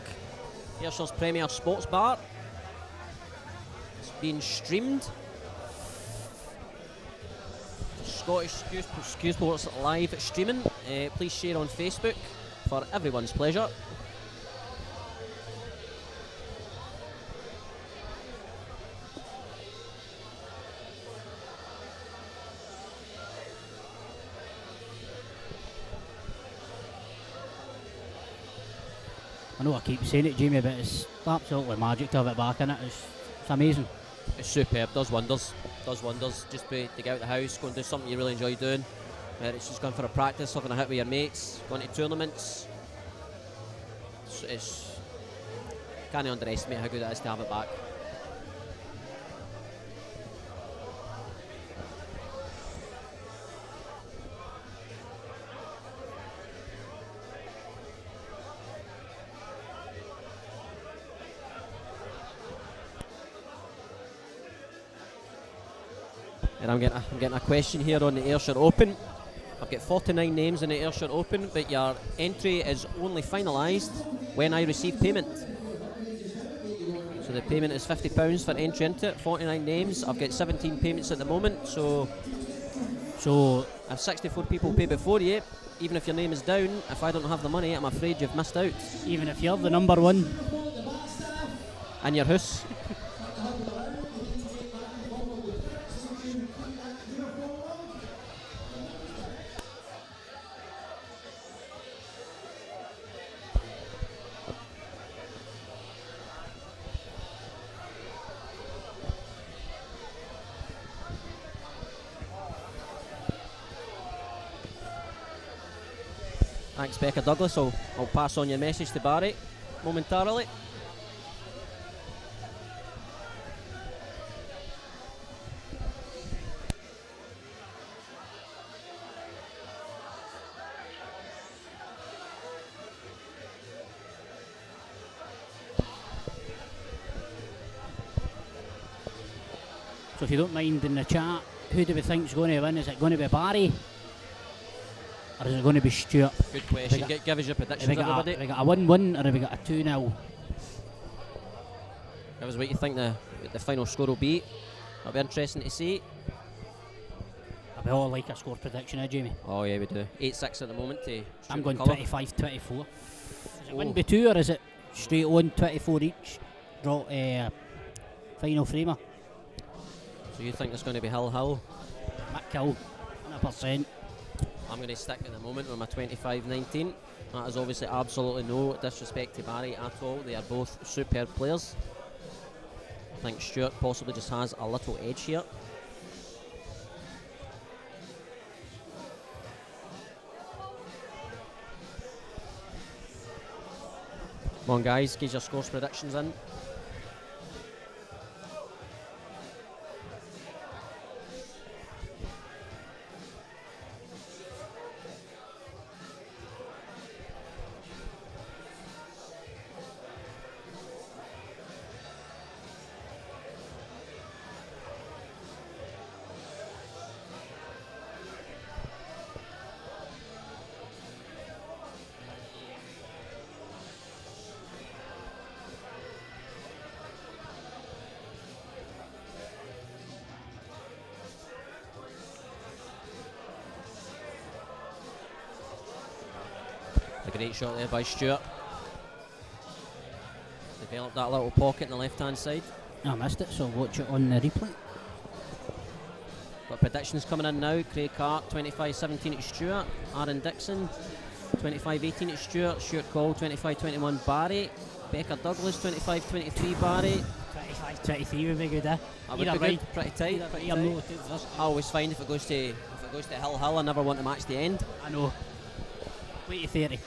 Ayrshire Premier Sports Bar. It's being streamed. Scottish Skew Sports live streaming. Please share on Facebook for everyone's pleasure. I know I keep saying it, Jamie, but it's absolutely magic to have it back in it. It's amazing. It's superb, does wonders. Just to get out of the house, go and do something you really enjoy doing. It's just going for a practice, having a hit with your mates, going to tournaments. Can't underestimate how good it is to have it back. And I'm getting a question here on the Ayrshire Open. I've got 49 names in the Ayrshire Open, but your entry is only finalised when I receive payment. So the payment is £50 for entry into it. 49 names. I've got 17 payments at the moment. So if 64 people pay before you, even if your name is down, if I don't have the money, I'm afraid you've missed out. Even if you're the number one. In your house. Thanks, Becca Douglas. I'll pass on your message to Barry momentarily. So if you don't mind in the chat, who do we think's going to win? Is it going to be Barry? Or is it going to be Stuart? Good question. Give us your predictions, everybody. Have we got a 1-1 or have we got a 2-0? Give us what you think the final score will be. That'll be interesting to see. We all like a score prediction, Jamie? Oh yeah, we do. 8-6 at the moment. I'm going 25-24. Is it 1-2 or is it straight on 24 each? Draw final framer. So you think it's going to be Hill? McKill, 100%. I'm going to stick at the moment with my 25-19. That is obviously absolutely no disrespect to Barry at all. They are both superb players. I think Stuart possibly just has a little edge here. Come on guys, get your scores predictions in. A great shot there by Stuart. Developed that little pocket in the left hand side. I missed it, so watch it on the replay. Got predictions coming in now. Craig Hart 25-17 to Stuart. Aaron Dixon 25-18 to Stuart. Stuart Call 25-21 Barry. Becca Douglas 25-23 Barry. 25-23 would be good, eh? That would be good. Pretty tight. I always find if it goes to Hill, I never want to match the end. I know. 20-30.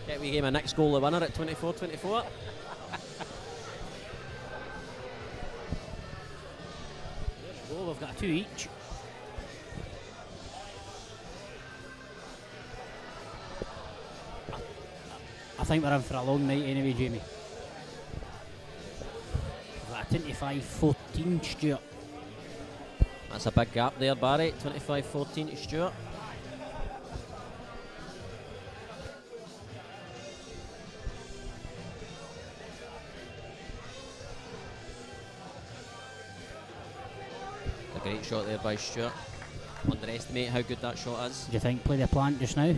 Get we game a next goal the winner at 24-24. Well, we've got a 2 each. I think we're in for a long night anyway, Jamie. We've got a 25-14 Stuart. That's a big gap there, Barry. 25-14 to Stuart. A great shot there by Stuart. Underestimate how good that shot is. Do you think play the plant just now?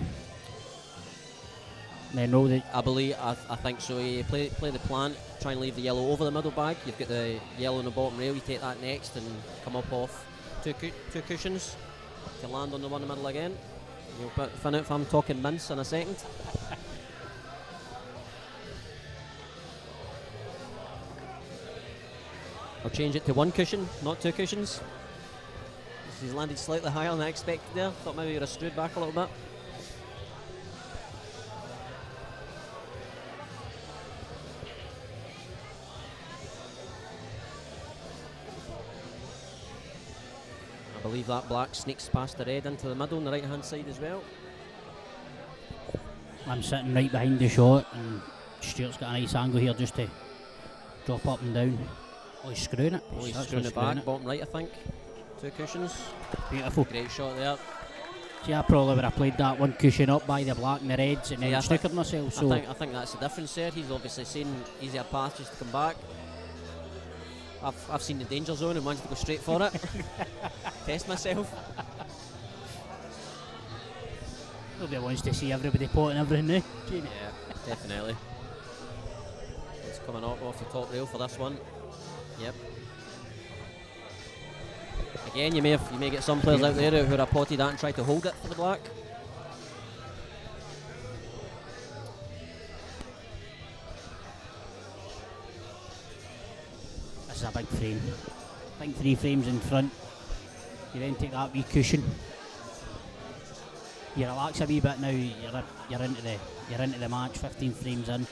They know that. I think so. You play the plant, try and leave the yellow over the middle bag. You've got the yellow on the bottom rail. You take that next and come up off two cushions to land on the one in the middle again. You'll find out if I'm talking mince in a second. I'll change it to 1 cushion, not 2 cushions. He's landed slightly higher than I expected there. Thought maybe he would have strayed back a little bit. I believe that black sneaks past the red into the middle on the right hand side as well. I'm sitting right behind the shot and Stuart's got a nice angle here just to drop up and down. Oh, he's screwing it. Oh, he's screwing it back, bottom right I think. 2 cushions. Beautiful. Great shot there. See, I probably would have played that 1 cushion up by the black and the reds and then snookered myself. So I think that's the difference there. He's obviously seen easier paths just to come back. I've seen the danger zone and wanted to go straight for it. Test myself. Nobody wants to see everybody potting everything now. Yeah, definitely. It's coming up off the top rail for this one. Yep. Again, you may get some players out there who are potted that and try to hold it for the black. This is a big frame. I think 3 frames in front. You then take that wee cushion. You relax a wee bit now. You're into the match. 15 frames in.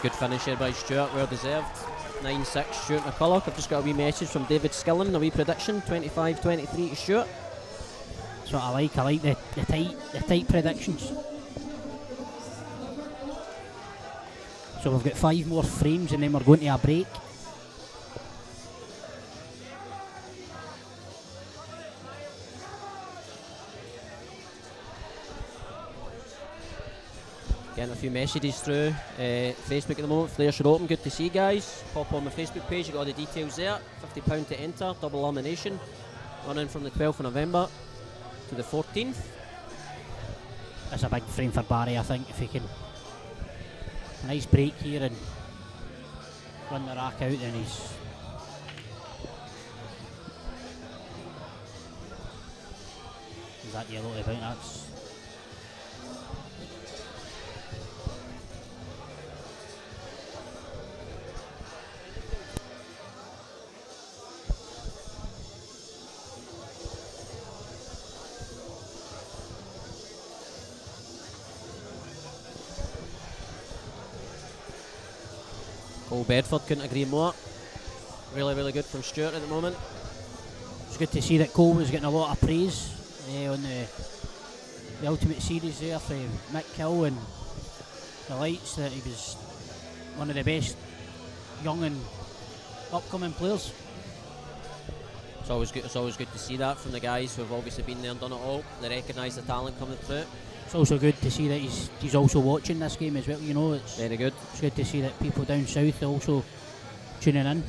Good finish here by Stuart, well deserved. 9-6 Stuart McCulloch. I've just got a wee message from David Skillen, a wee prediction, 25-23 to Stuart. That's what I like the tight predictions. So we've got 5 more frames and then we're going to a break. Getting a few messages through Facebook at the moment. Flares are open. Good to see you guys. Pop on my Facebook page. You got all the details there. £50 to enter. Double elimination. Running from the 12th of November to the 14th. That's a big frame for Barry, I think, if he can. A nice break here and run the rack out, then he's. Is that yellow about? That's. Cole Bedford couldn't agree more. Really, really good from Stuart at the moment. It's good to see that Cole was getting a lot of praise on the Ultimate Series there for Mick Kill and the lights, that he was one of the best young and upcoming players. It's always good to see that from the guys who've obviously been there and done it all. They recognise the talent coming through. It's also good to see that he's also watching this game as well. You know, it's very good. It's good to see that people down south are also tuning in.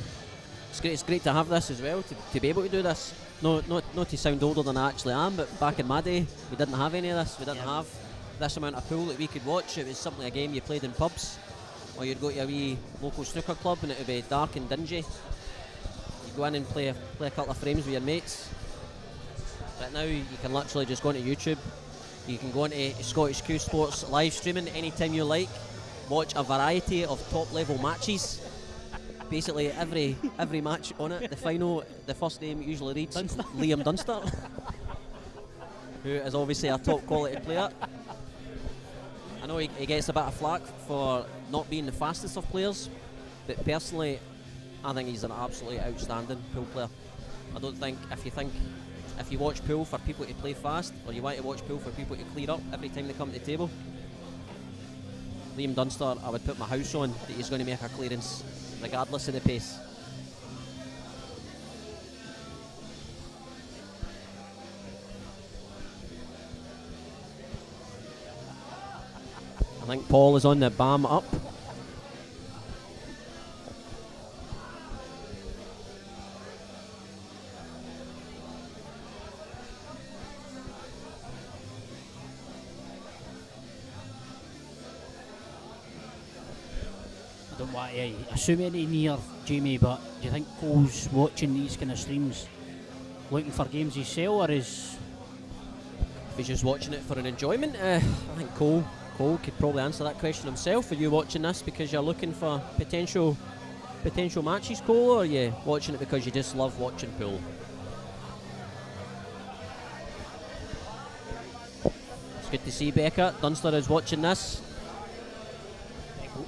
It's great to have this as well, to be able to do this. Not to sound older than I actually am, but back in my day, we didn't have any of this. We didn't have this amount of pool that we could watch. It was simply a game you played in pubs, or you'd go to a wee local snooker club and it would be dark and dingy. You'd go in and play a couple of frames with your mates. But now you can literally just go onto YouTube. You can go onto Scottish Q Sports live streaming anytime you like, watch a variety of top level matches. Basically every match on it. The final, the first name usually reads Liam Dunster, who is obviously a top quality player. I know he gets a bit of flack for not being the fastest of players, but personally I think he's an absolutely outstanding pool player. I don't think if you watch pool for people to play fast, or you want to watch pool for people to clear up every time they come to the table, Liam Dunster, I would put my house on that he's going to make a clearance regardless of the pace. I think Paul is on the BAM up. I don't want to assume any near Jamie, but do you think Cole's watching these kind of streams looking for games himself, or is... If he's just watching it for an enjoyment, I think Cole could probably answer that question himself. Are you watching this because you're looking for potential matches, Cole, or are you watching it because you just love watching pool? It's good to see Becca. Dunster is watching this.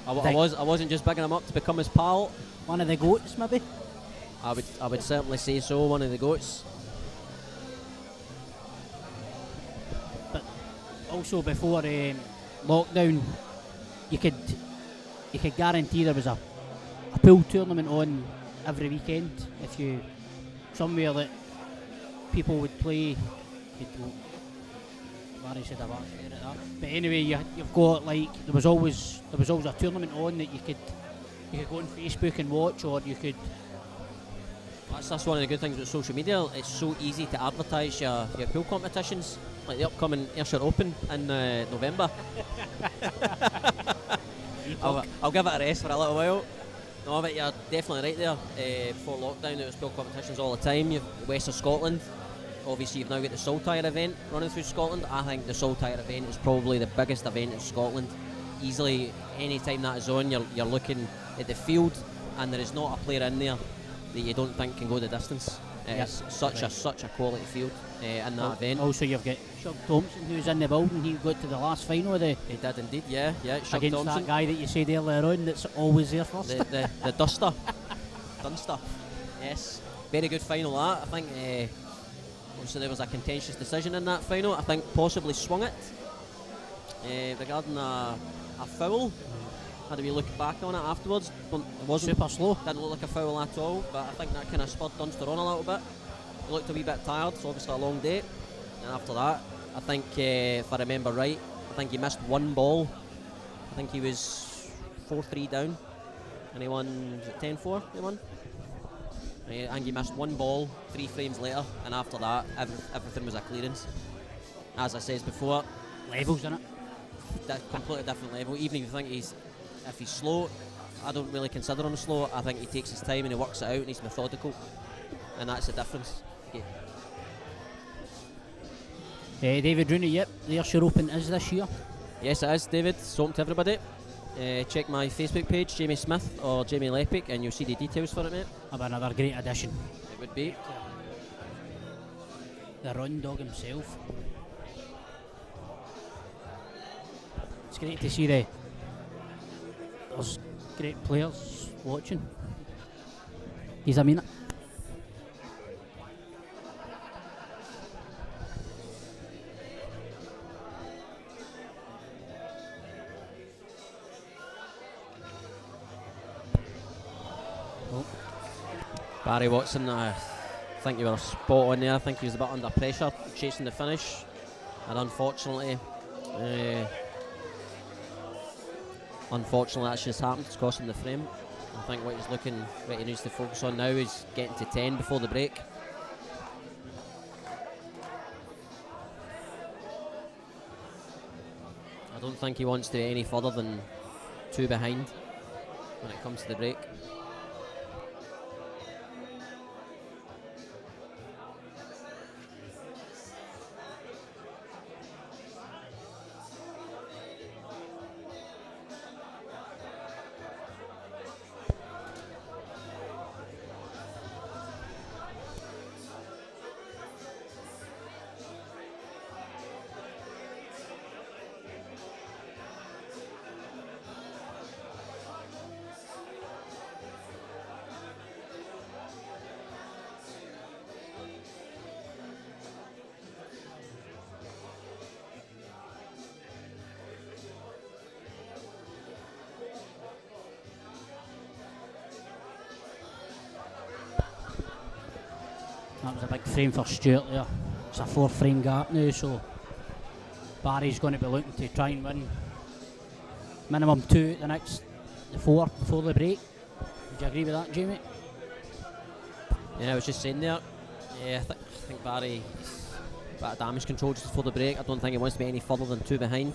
I wasn't just bigging him up to become his pal. One of the goats, maybe? I would certainly say so, one of the goats. But also before lockdown, you could guarantee there was a pool tournament on every weekend. If you somewhere that people would play, Barry said about at that. But anyway, you've got there was always a tournament on that you could go on Facebook and watch, or you could. That's one of the good things with social media. It's so easy to advertise your pool competitions, like the upcoming Ayrshire Open in November. I'll give it a rest for a little while. No, but you're definitely right there. Before lockdown, there was pool competitions all the time. You've the west of Scotland. Obviously, you've now got the Saltire event running through Scotland. I think the Saltire event is probably the biggest event in Scotland. Easily, any time that is on, you're looking at the field, and there is not a player in there that you don't think can go the distance. It's such a quality field in that event. Also, you've got Shug Thompson, who's in the building. He got to the last final of the. He did indeed, yeah. Shug against Thompson, that guy that you said earlier on, that's always there first. the Duster, Dunster. Yes, very good final. That I think. Obviously, there was a contentious decision in that final. I think possibly swung it regarding a foul. had a wee look back on it afterwards. It wasn't Super slow. Didn't look like a foul at all, but I think that kind of spurred Dunster on a little bit. He looked a wee bit tired, so obviously a long day. And after that, I think, if I remember right, I think he missed one ball. I think he was 4-3 down, and he won 10-4. He won. I think he missed one ball 3 frames later, and after that, everything was a clearance. As I said before, Levels in it. Completely different level. Even if you think if he's slow, I don't really consider him slow. I think he takes his time and he works it out and he's methodical, and that's the difference. Okay. David Rooney, yep, the Ayrshire Open is this year. Yes, it is, David. It's open to everybody. Check my Facebook page, Jamie Smith or Jamie Lepic, and you'll see the details for it, mate. That'll be another great addition. It would be. The run dog himself. It's great to see there's great players watching. He's a mean it. Barry Watson, I think you were spot on there. I think he was a bit under pressure chasing the finish, and unfortunately that's just happened. It's costing the frame. I think what he needs to focus on now is getting to 10 before the break. I don't think he wants to be any further than 2 behind when it comes to the break. That was a big frame for Stuart there. It's a 4 frame gap now, so Barry's going to be looking to try and win minimum 2 at the 4 before the break. Would you agree with that, Jamie? Yeah, I was just saying there. Yeah, I think Barry a bit of damage control just before the break. I don't think he wants to be any further than 2 behind.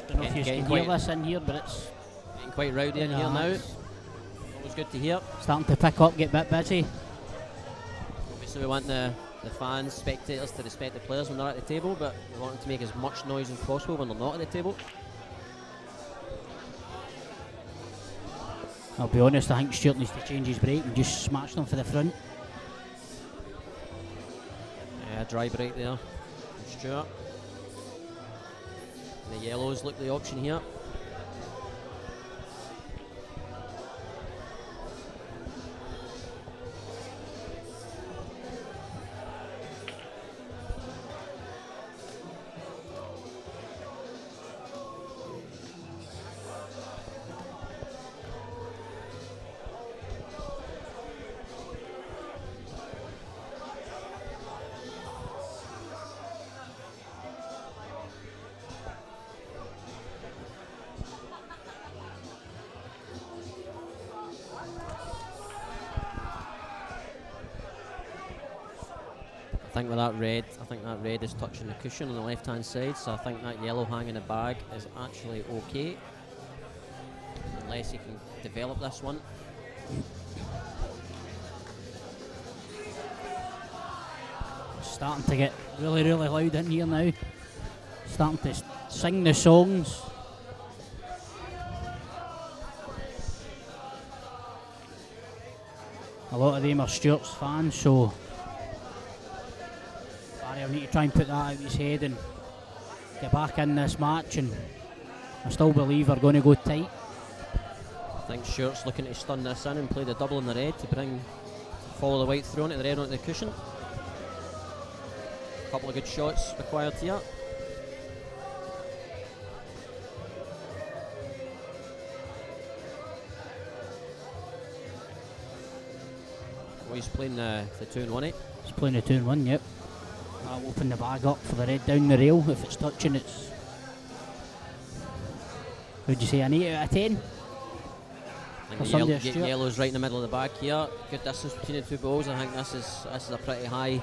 I don't know if you can hear this in here, but it's getting quite rowdy in here now. Always good to hear. Starting to pick up, get a bit busy. Obviously we want the fans, spectators to respect the players when they're at the table, but we want them to make as much noise as possible when they're not at the table. I'll be honest, I think Stuart needs to change his break and just smash them for the front. Yeah, dry break there from Stuart. The yellows look the option here. I think with that red is touching the cushion on the left hand side, so I think that yellow hang in the bag is actually okay, unless he can develop this one. Starting to get really, really loud in here now. Starting to sing the songs. A lot of them are Stuart's fans, so Barry will need to try and put that out of his head and get back in this match, and I still believe we're going to go tight. I think Stuart's looking to stun this in and play the double in the red to follow the white through onto the red onto the cushion. A couple of good shots required here. Oh, he's playing the 2-1, eh? He's playing the 2-1, yep. That'll open the bag up for the red down the rail. If it's touching, it's... Would you say an 8 out of 10? I think the yellow's right in the middle of the bag here. Good distance between the two balls. I think this is a pretty high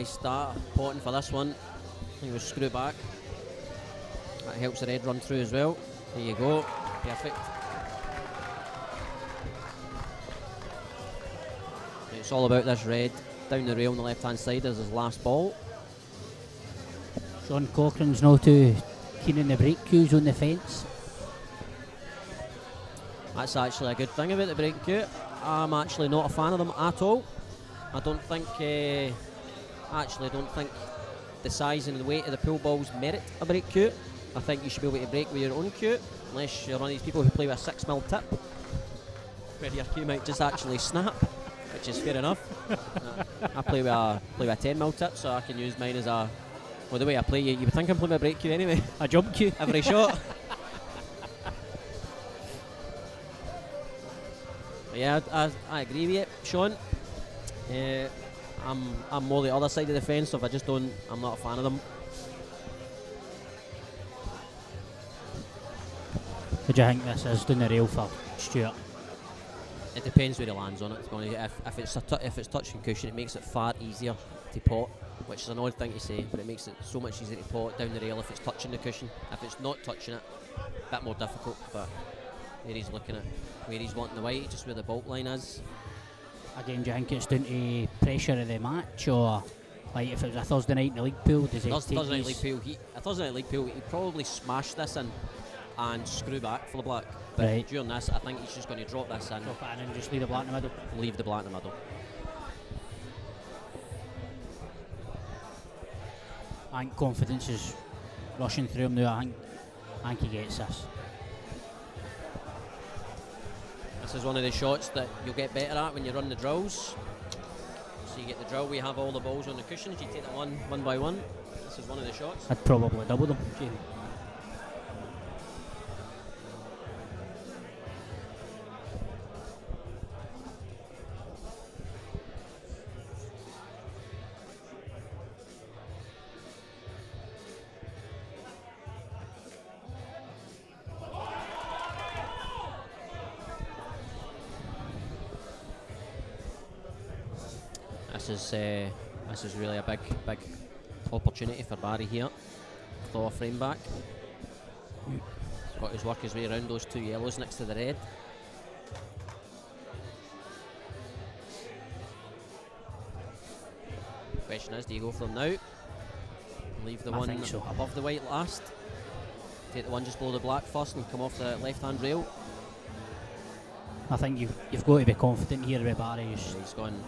start potting for this one. I think we'll screw back. That helps the red run through as well. There you go. Perfect. It's all about this red down the rail on the left hand side as his last ball. John Cochrane's not too keen on the break cues on the fence. That's actually a good thing about the break cue. I'm actually not a fan of them at all. I don't think the size and the weight of the pool balls merit a break cue. I think you should be able to break with your own cue, unless you're one of these people who play with a 6mm tip, where your cue might just actually snap, which is fair enough. I play with a 10mm tip, so I can use mine as a... Well, the way I play, you would think I'm playing with a break cue anyway. A jump cue. Every shot. Yeah, I agree with you, Sean. I'm more the other side of the fence, so I'm not a fan of them. What do you think this is down the rail for Stuart? It depends where he lands on it. If it's touching cushion, it makes it far easier to pot, which is an odd thing to say, but it makes it so much easier to pot down the rail if it's touching the cushion. If it's not touching it, a bit more difficult, but there he's looking at where he's wanting the white, just where the bulk line is. Again, do you think it's down to pressure of the match, or like if it was a Thursday night in the league pool, does he take Thursday night league pool, he'd probably smash this in and screw back for the black. But right. During this, I think he's just going to drop this in. Drop it in and just leave the black in the middle. Leave the black in the middle. I think confidence is rushing through him now. I think he gets this. This is one of the shots that you'll get better at when you run the drills. So you get the drill, we have all the balls on the cushions, you take them one by one. This is one of the shots. I'd probably double them, Jamie. This is really a big opportunity for Barry here. Claw a frame back. He's got to work his way around those two yellows next to the red. Question is, do you go for them now? Leave the one above the white last. Take the one just below the black first and come off the left hand rail. I think you've got to be confident here with Barry. He's gone.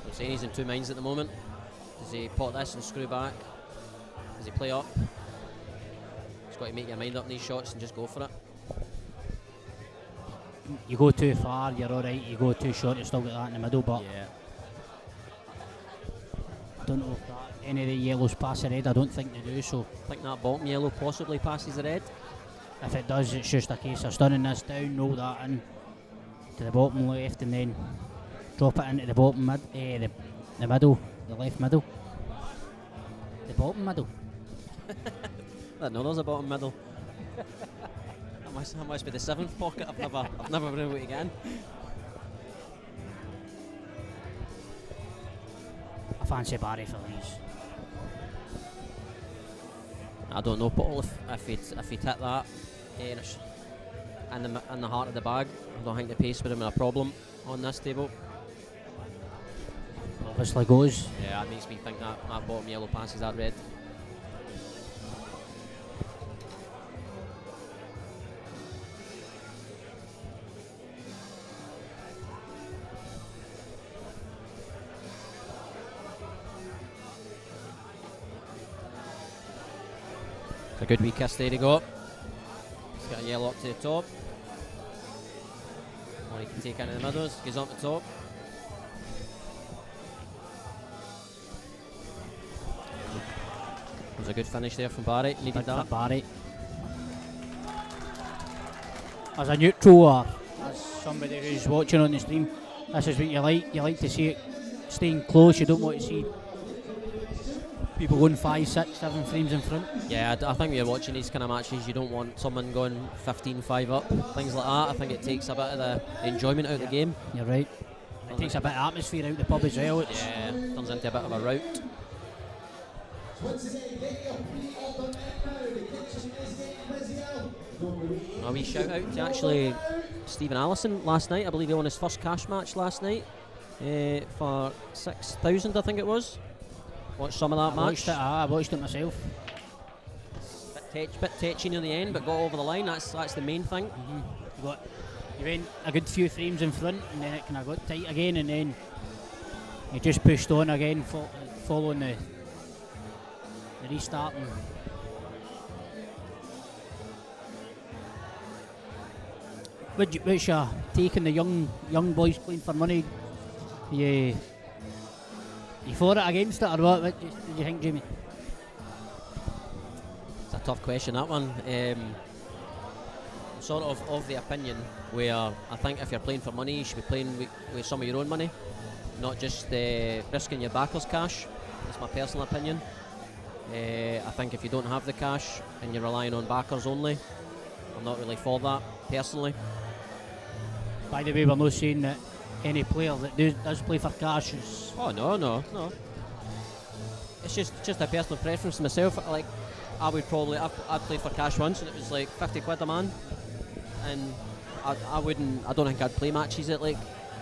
I'm saying he's in two minds at the moment. Does he pot this and screw back? Does he play up? He's got to make your mind up in these shots and just go for it. You go too far, you're alright. You go too short, you still got that in the middle. But yeah. I don't know if any of the yellows pass the red. I don't think they do. So I think that bottom yellow possibly passes the red. If it does, it's just a case of stunning this down, roll that in to the bottom left, and then drop it into the bottom the middle, the left middle. The bottom middle. I didn't know there was a bottom middle. That must be the seventh pocket. I've never been able to get in. I fancy Barry for these. I don't know, Paul, if he'd hit that in the heart of the bag, I don't think the pace would have been a problem on this table. Obviously goes. Yeah, that makes me think that bottom yellow passes that red. good wee kiss, there you go. He's got a yellow up to the top. Or he can take into the middles, goes up the top. That was a good finish there from Barry, needed that. Barry. As a neutral or as somebody who's watching on the stream, this is what you like. You like to see it staying close. You don't want to see people going 5, 6, 7 frames in front. Yeah, I think when you're watching these kind of matches, you don't want someone going 15-5 up, things like that. I think it takes a bit of the enjoyment out of the game. You're right. It takes a bit of atmosphere out the pub as well. Yeah, turns into a bit of a rout. A wee shout out to actually Stephen Allison last night. I believe he won his first cash match last night for 6,000, I think it was. Watched some of that match. I watched it myself. Bit tetchy near the end, but got over the line. That's the main thing. You went a good few frames in front, and then it kind of got tight again, and then you just pushed on again, following the restart. Which taking the young boys playing for money, you for it, against it, or what did you think, Jamie? It's a tough question, that one. Sort of the opinion where I think if you're playing for money, you should be playing with some of your own money, not just risking your backers' cash. That's my personal opinion. I think if you don't have the cash and you're relying on backers only, I'm not really for that, personally. By the way, we're not saying that any player that does play for cash is... Oh, no. It's just a personal preference myself. Like, I'd played for cash once and it was like 50 quid a man. And I don't think I'd play matches at like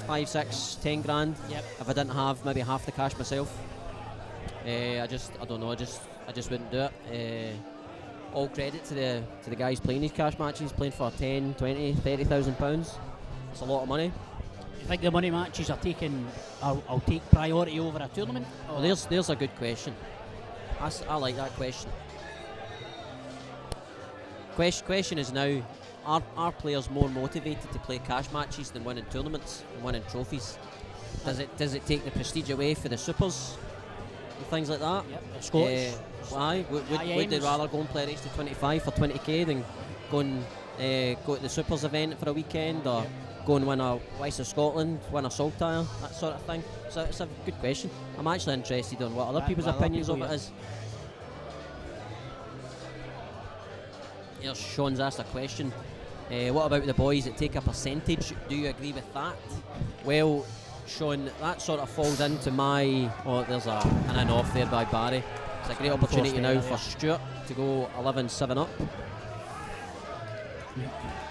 5, 6, 10 grand if I didn't have maybe half the cash myself. I just wouldn't do it. All credit to the guys playing these cash matches, playing for 10, 20, 30,000 pounds. It's a lot of money. Do you think the money matches are I'll take priority over a tournament? Well, there's a good question. I like that question. Question is now, are players more motivated to play cash matches than winning tournaments and winning trophies? Does it take the prestige away for the supers and things like that? Yep, the Scottish. Would they rather go and play a race to 25 for 20k than go to the supers event for a weekend, or go and win a West of Scotland, win a Saltire, that sort of thing? So it's a good question. I'm actually interested in what other people's opinions of it is. Here's Sean's asked a question. What about the boys that take a percentage? Do you agree with that? Well, Sean, that sort of falls into my... Oh, there's an in-off there by Barry. It's a great opportunity now for Stuart to go 11-7 up.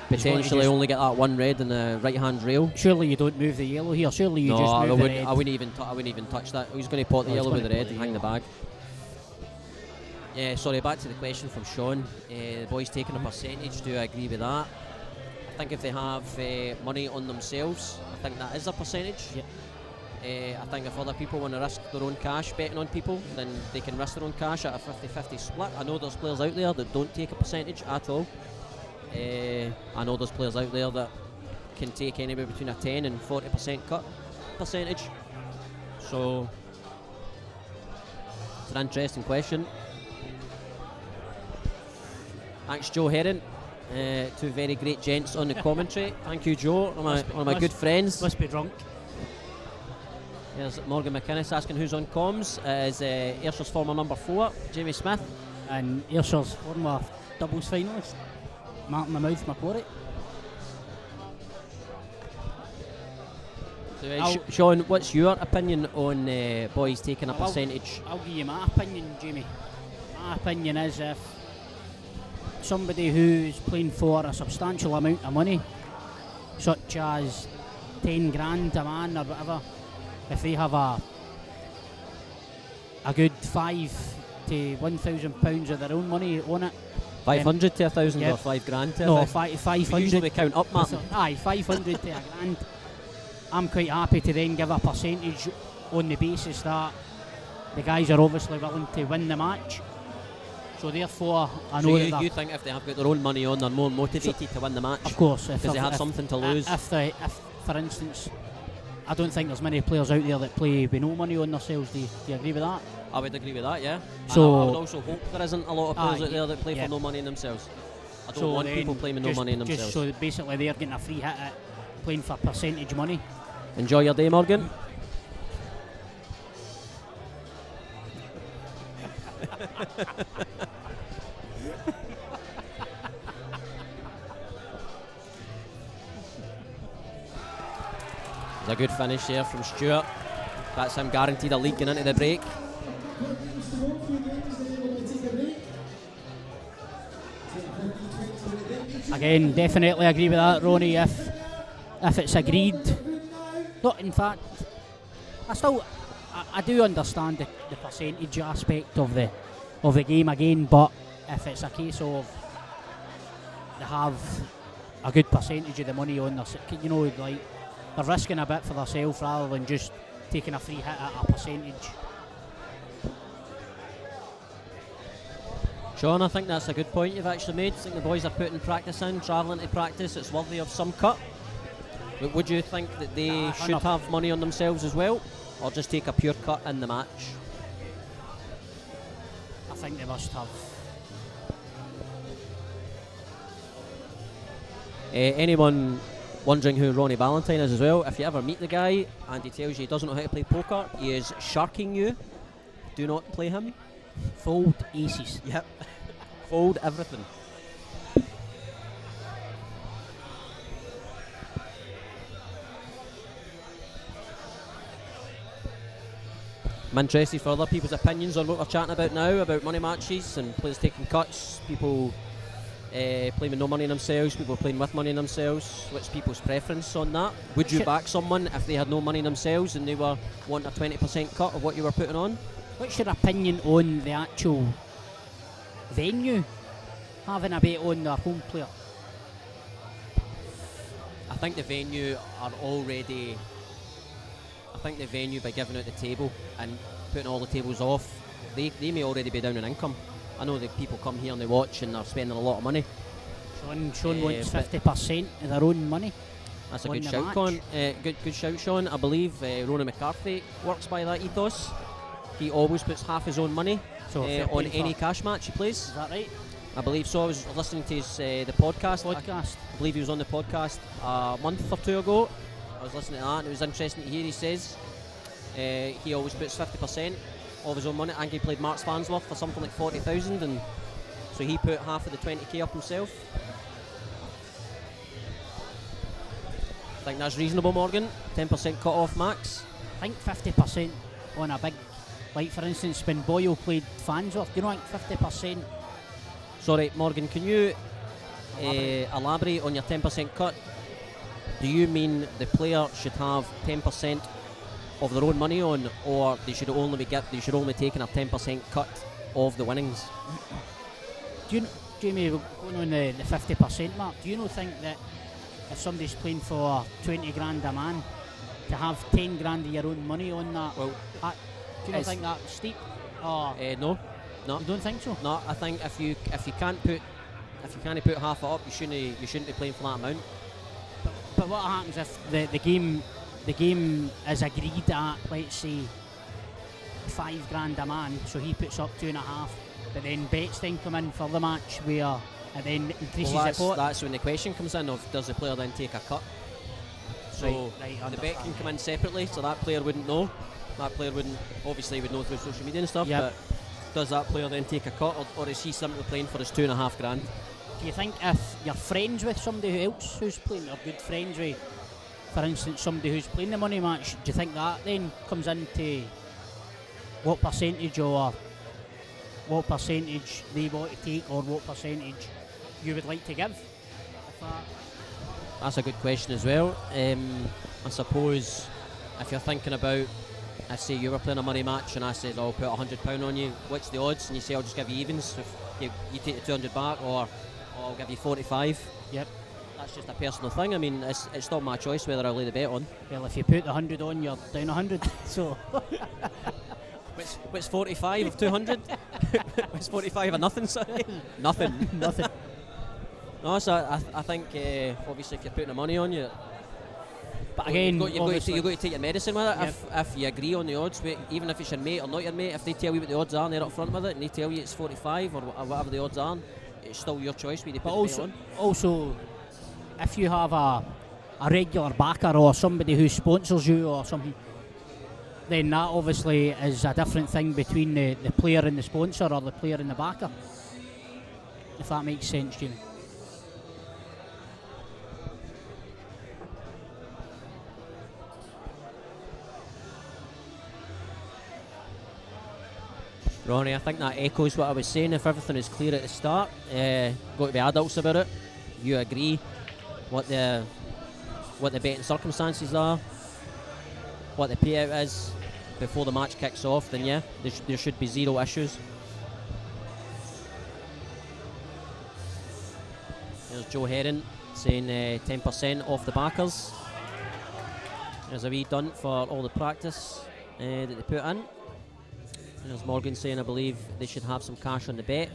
Potentially only get that one red in the right-hand rail. Surely you don't move the yellow here. Surely you just move the red. I wouldn't even touch that. He's going to pot the yellow with the red and hang the bag. Yeah, sorry, back to the question from Sean. The boys taking a percentage, do I agree with that? I think if they have money on themselves, I think that is a percentage. Yep. I think if other people want to risk their own cash betting on people, then they can risk their own cash at a 50-50 split. I know there's players out there that don't take a percentage at all. I know there's players out there that can take anywhere between a 10 and 40% cut percentage. So it's an interesting question. Thanks, Joe Herron. Two very great gents on the commentary. Thank you, Joe. One of my good friends. Must be drunk. There's Morgan McInnes asking who's on comms. Is Ayrshire's former number 4, Jamie Smith. And Ayrshire's former doubles finalist, Martin the Mouth McCorry. So, Sean, what's your opinion on boys taking a percentage? I'll give you my opinion, Jamie. My opinion is if somebody who's playing for a substantial amount of money, such as 10 grand a man or whatever, if they have a good 5 to 1,000 pounds of their own money on it, 500 to 1,000 or 5 grand to no, 500. 500. We count up, Martin. Aye, 500 to a grand. I'm quite happy to then give a percentage on the basis that the guys are obviously willing to win the match. So therefore, I So know you think if they have got their own money on, they're more motivated to win the match? Of course, because they have something to lose. If, for instance, I don't think there's many players out there that play with no money on themselves. Do you agree with that? I would agree with that, yeah. So and I would also hope there isn't a lot of players out there that play for no money in themselves. I don't want people playing with no money in themselves. So basically they're getting a free hit at playing for percentage money. Enjoy your day, Morgan. It's a good finish there from Stuart. That's him guaranteed a lead going into the break. Again, definitely agree with that, Ronnie. If it's agreed, not in fact, I do understand the percentage aspect of the game again, but if it's a case of they have a good percentage of the money on their, you know, like they're risking a bit for themselves rather than just taking a free hit at a percentage. Sean, I think that's a good point you've actually made. I think the boys are putting practice in, travelling to practice. It's worthy of some cut. But would you think that they should have money on themselves as well, or just take a pure cut in the match? I think they must have. Anyone wondering who Ronnie Ballantyne is as well? If you ever meet the guy and he tells you he doesn't know how to play poker, he is sharking you. Do not play him. Fold aces. Yep. Fold everything. I'm interested for other people's opinions on what we're chatting about now, about money matches and players taking cuts, people playing with no money in themselves, people playing with money in themselves. What's people's preference on that? Would you back someone if they had no money in themselves and they were wanting a 20% cut of what you were putting on? What's your opinion on the actual venue having a bet on their home player? I think the venue are already... I think the venue, by giving out the table and putting all the tables off, they may already be down in income. I know that people come here and they watch and they're spending a lot of money. Sean wants 50% of their own money. That's a good shout, Con. Good shout, Sean. I believe Ronan McCarthy works by that ethos. He always puts half his own money on any cash match he plays. Is that right? I believe so. I was listening to his the podcast. I believe he was on the podcast a month or two ago. I was listening to that and it was interesting to hear. He says he always puts 50% of his own money. I think he played Mark Farnsworth for something like 40,000, and so he put half of the 20k up himself. I think that's reasonable, Morgan. 10% cut off max. I think 50% on a big, like for instance when Boyle played Farnsworth, do you know, I think 50%. Sorry, Morgan, can you elaborate on your 10% cut? Do you mean the player should have 10% of their own money on, or they should only taking a 10% cut of the winnings? Do you, Jamie, going on the 50% mark, do you think that if somebody's playing for 20 grand a man, to have 10 grand of your own money on that, well, do you not think that's steep? No. You don't think so? No, I think if you can't put half it up, you shouldn't be playing for that amount. But what happens if the game is agreed at, let's say, 5 grand a man, so he puts up 2.5, but then bets then come in for the match where it then increases the pot? That's when the question comes in of does the player then take a cut? So the bet can come in separately, so that player wouldn't know. That player would know through social media and stuff, but does that player then take a cut, or is he simply playing for his 2.5 grand? Do you think if you're friends with somebody else who's playing, or good friends with, for instance, somebody who's playing the money match, do you think that then comes into what percentage they want to take, or what percentage you would like to give? That's a good question as well. I suppose if you're thinking about, I say you were playing a money match and I said I'll put £100 on you, what's the odds? And you say I'll just give you evens if you take the 200 back, or I'll give you 45. Yep. That's just a personal thing. I mean, it's not my choice whether I lay the bet on. Well, if you put the 100 on, you're down 100. So what's 45 of 200? It's 45 or nothing, sorry. Nothing. Nothing. No, so I think obviously if you're putting the money on you, But again, you've got to take your medicine with it. Yep. If you agree on the odds, even if it's your mate or not your mate, if they tell you what the odds are and they're up front with it, and they tell you it's 45 or whatever the odds are, it's still your choice where you put the bet on. Also, if you have a regular backer or somebody who sponsors you or something, then that obviously is a different thing between the player and the sponsor or the player and the backer. If that makes sense, Jimmy. Ronnie, I think that echoes what I was saying. If everything is clear at the start, got to be adults about it. You agree what the betting circumstances are, what the payout is before the match kicks off, then yeah, there should be zero issues. There's Joe Herron saying 10% off the backers. There's a wee done for all the practice that they put in. And there's Morgan saying I believe they should have some cash on the bet,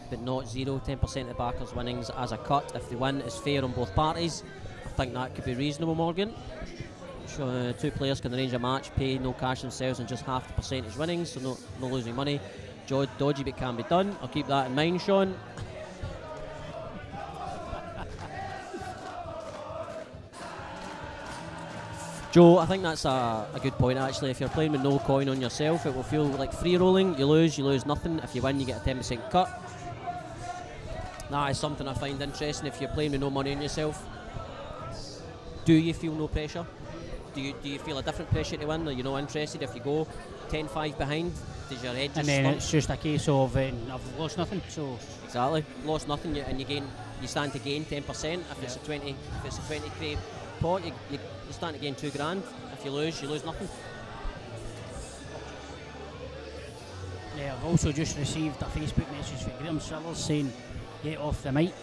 but not zero. 10% of the backers' winnings as a cut. If they win, it's fair on both parties. I think that could be reasonable, Morgan. So, two players can arrange a match, pay no cash themselves and just half the percentage winnings, so no losing money. Dodgy, but can be done. I'll keep that in mind, Sean. Joe, I think that's a good point actually. If you're playing with no coin on yourself, it will feel like free rolling. You lose nothing. If you win, you get a 10% cut. That is something I find interesting. If you're playing with no money on yourself, do you feel no pressure? Do you feel a different pressure to win? Are you not interested if you go 10-5 behind? Does your head just And then slump? it's just a case of I've lost nothing. So Exactly, lost nothing, and you stand to gain 10%. If it's a 20k pot, you stand to gain $2,000. If you lose nothing. yeah, I've also just received a Facebook message from Graham Sillers saying, "Get off the mic."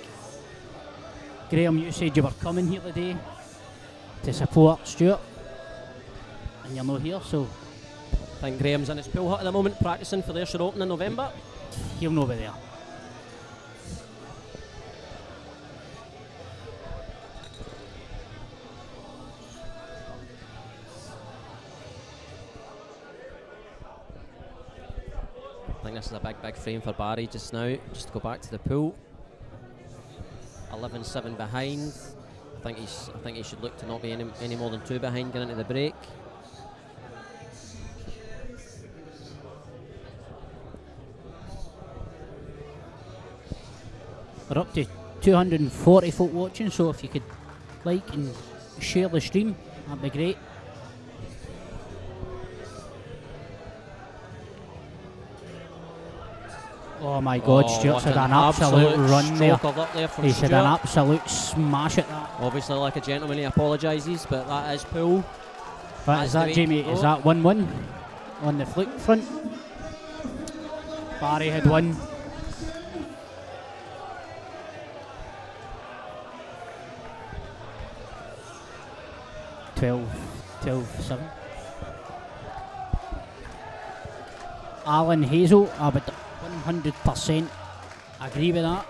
Graham, you said you were coming here today to support Stuart, and you're not here, so I think Graham's in his pool hut at the moment, practicing for their show open in November. he'll not be there. I think this is a big frame for Barry just now. Just to go back to the pool. 11-7 behind. I think he should look to not be any more than 2 behind going into the break. We're up to 240 folk watching, so if you could like and share the stream, that'd be great. Oh my God, Stuart's had an absolute run there. He's had an absolute smash at that. Obviously, like a gentleman, he apologises, but that is pool. But is that, Jamie, is that 1-1 on the flick front? Barry had won. Twelve 7. Allan Hazel, I would 100% agree with that.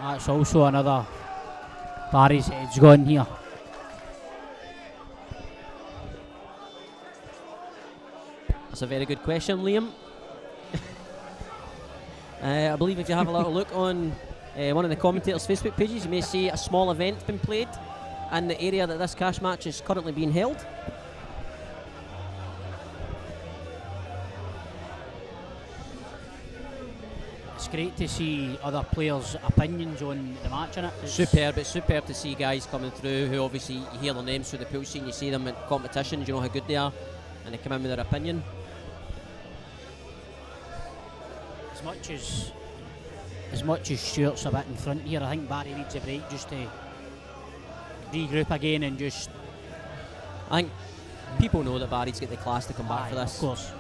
That's also another Barry's head's gone here. That's a very good question, Liam. I believe if you have a little look on one of the commentators' Facebook pages, you may see a small event been played in the area that this cash match is currently being held. It's great to see other players' opinions on the match in it. It's superb to see guys coming through who obviously you hear their names through the pool scene, you see them in competitions, you know how good they are, and they come in with their opinion. As much as Stuart's a bit in front here, I think Barry needs a break just to regroup again and just... I think people know that Barry's got the class to come back for this. Of course.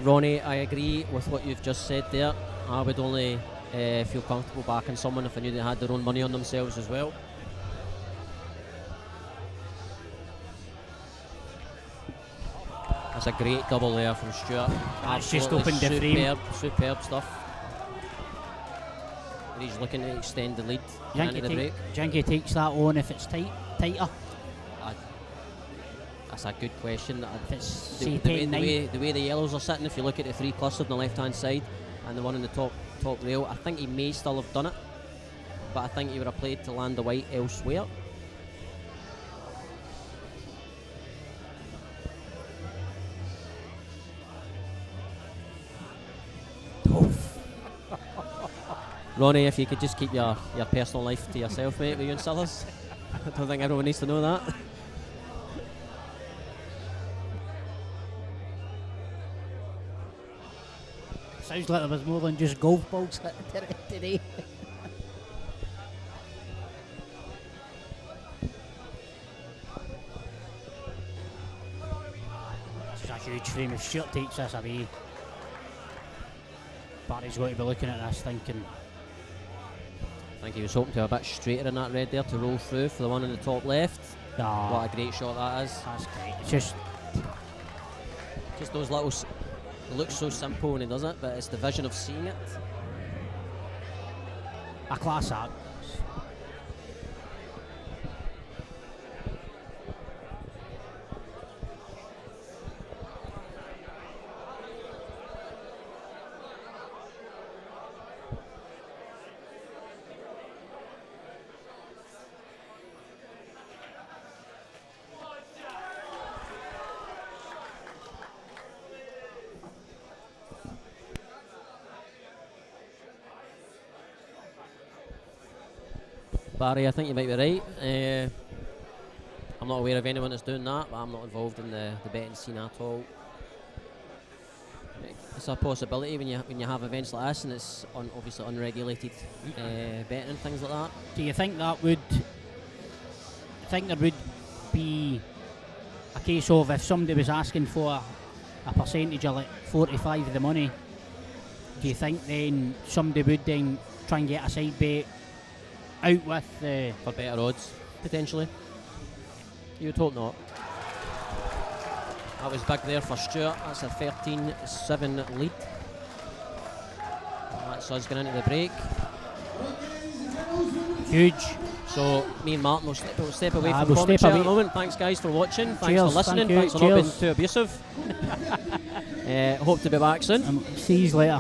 Ronnie, I agree with what you've just said there. I would only feel comfortable backing someone if I knew they had their own money on themselves as well. That's a great double there from Stuart. That's just Absolutely opened the frame. Superb stuff. He's looking to extend the lead into the break. Do you think he takes that on if it's tighter? That's a good question. If it's, The say, way the yellows are sitting, if you look at the three clustered on the left hand side and the one on the top rail, I think he may still have done it, but I think he would have played to land the white elsewhere. Ronnie, if you could just keep your personal life to yourself, mate, with you and Sellers. I don't think everyone needs to know that. Sounds like there was more than just golf balls today. This is a huge frame. If Stuart takes this away, Barry's going to be looking at this thinking. I think he was hoping to have a bit straighter in that red there to roll through for the one in the top left. What a great shot that is. That's great. It's just those little. It looks so simple when he does it, but it's the vision of seeing it. a class act. Barry, I think you might be right. I'm not aware of anyone that's doing that, but I'm not involved in the betting scene at all. It's a possibility when you have events like this and it's obviously unregulated betting and things like that. Do you think that would? Think there would be a case of if somebody was asking for a percentage of like 45 of the money? Do you think then somebody would then try and get a side bet out with for better odds potentially? You would hope not. That was big there for Stuart. That's a 13-7 lead. That's us going into the break. Huge. So me and Martin will step away from we'll commentary at the moment. Thanks guys for watching. Thanks for listening. Thanks for not being too abusive. Hope to be back soon. See you later.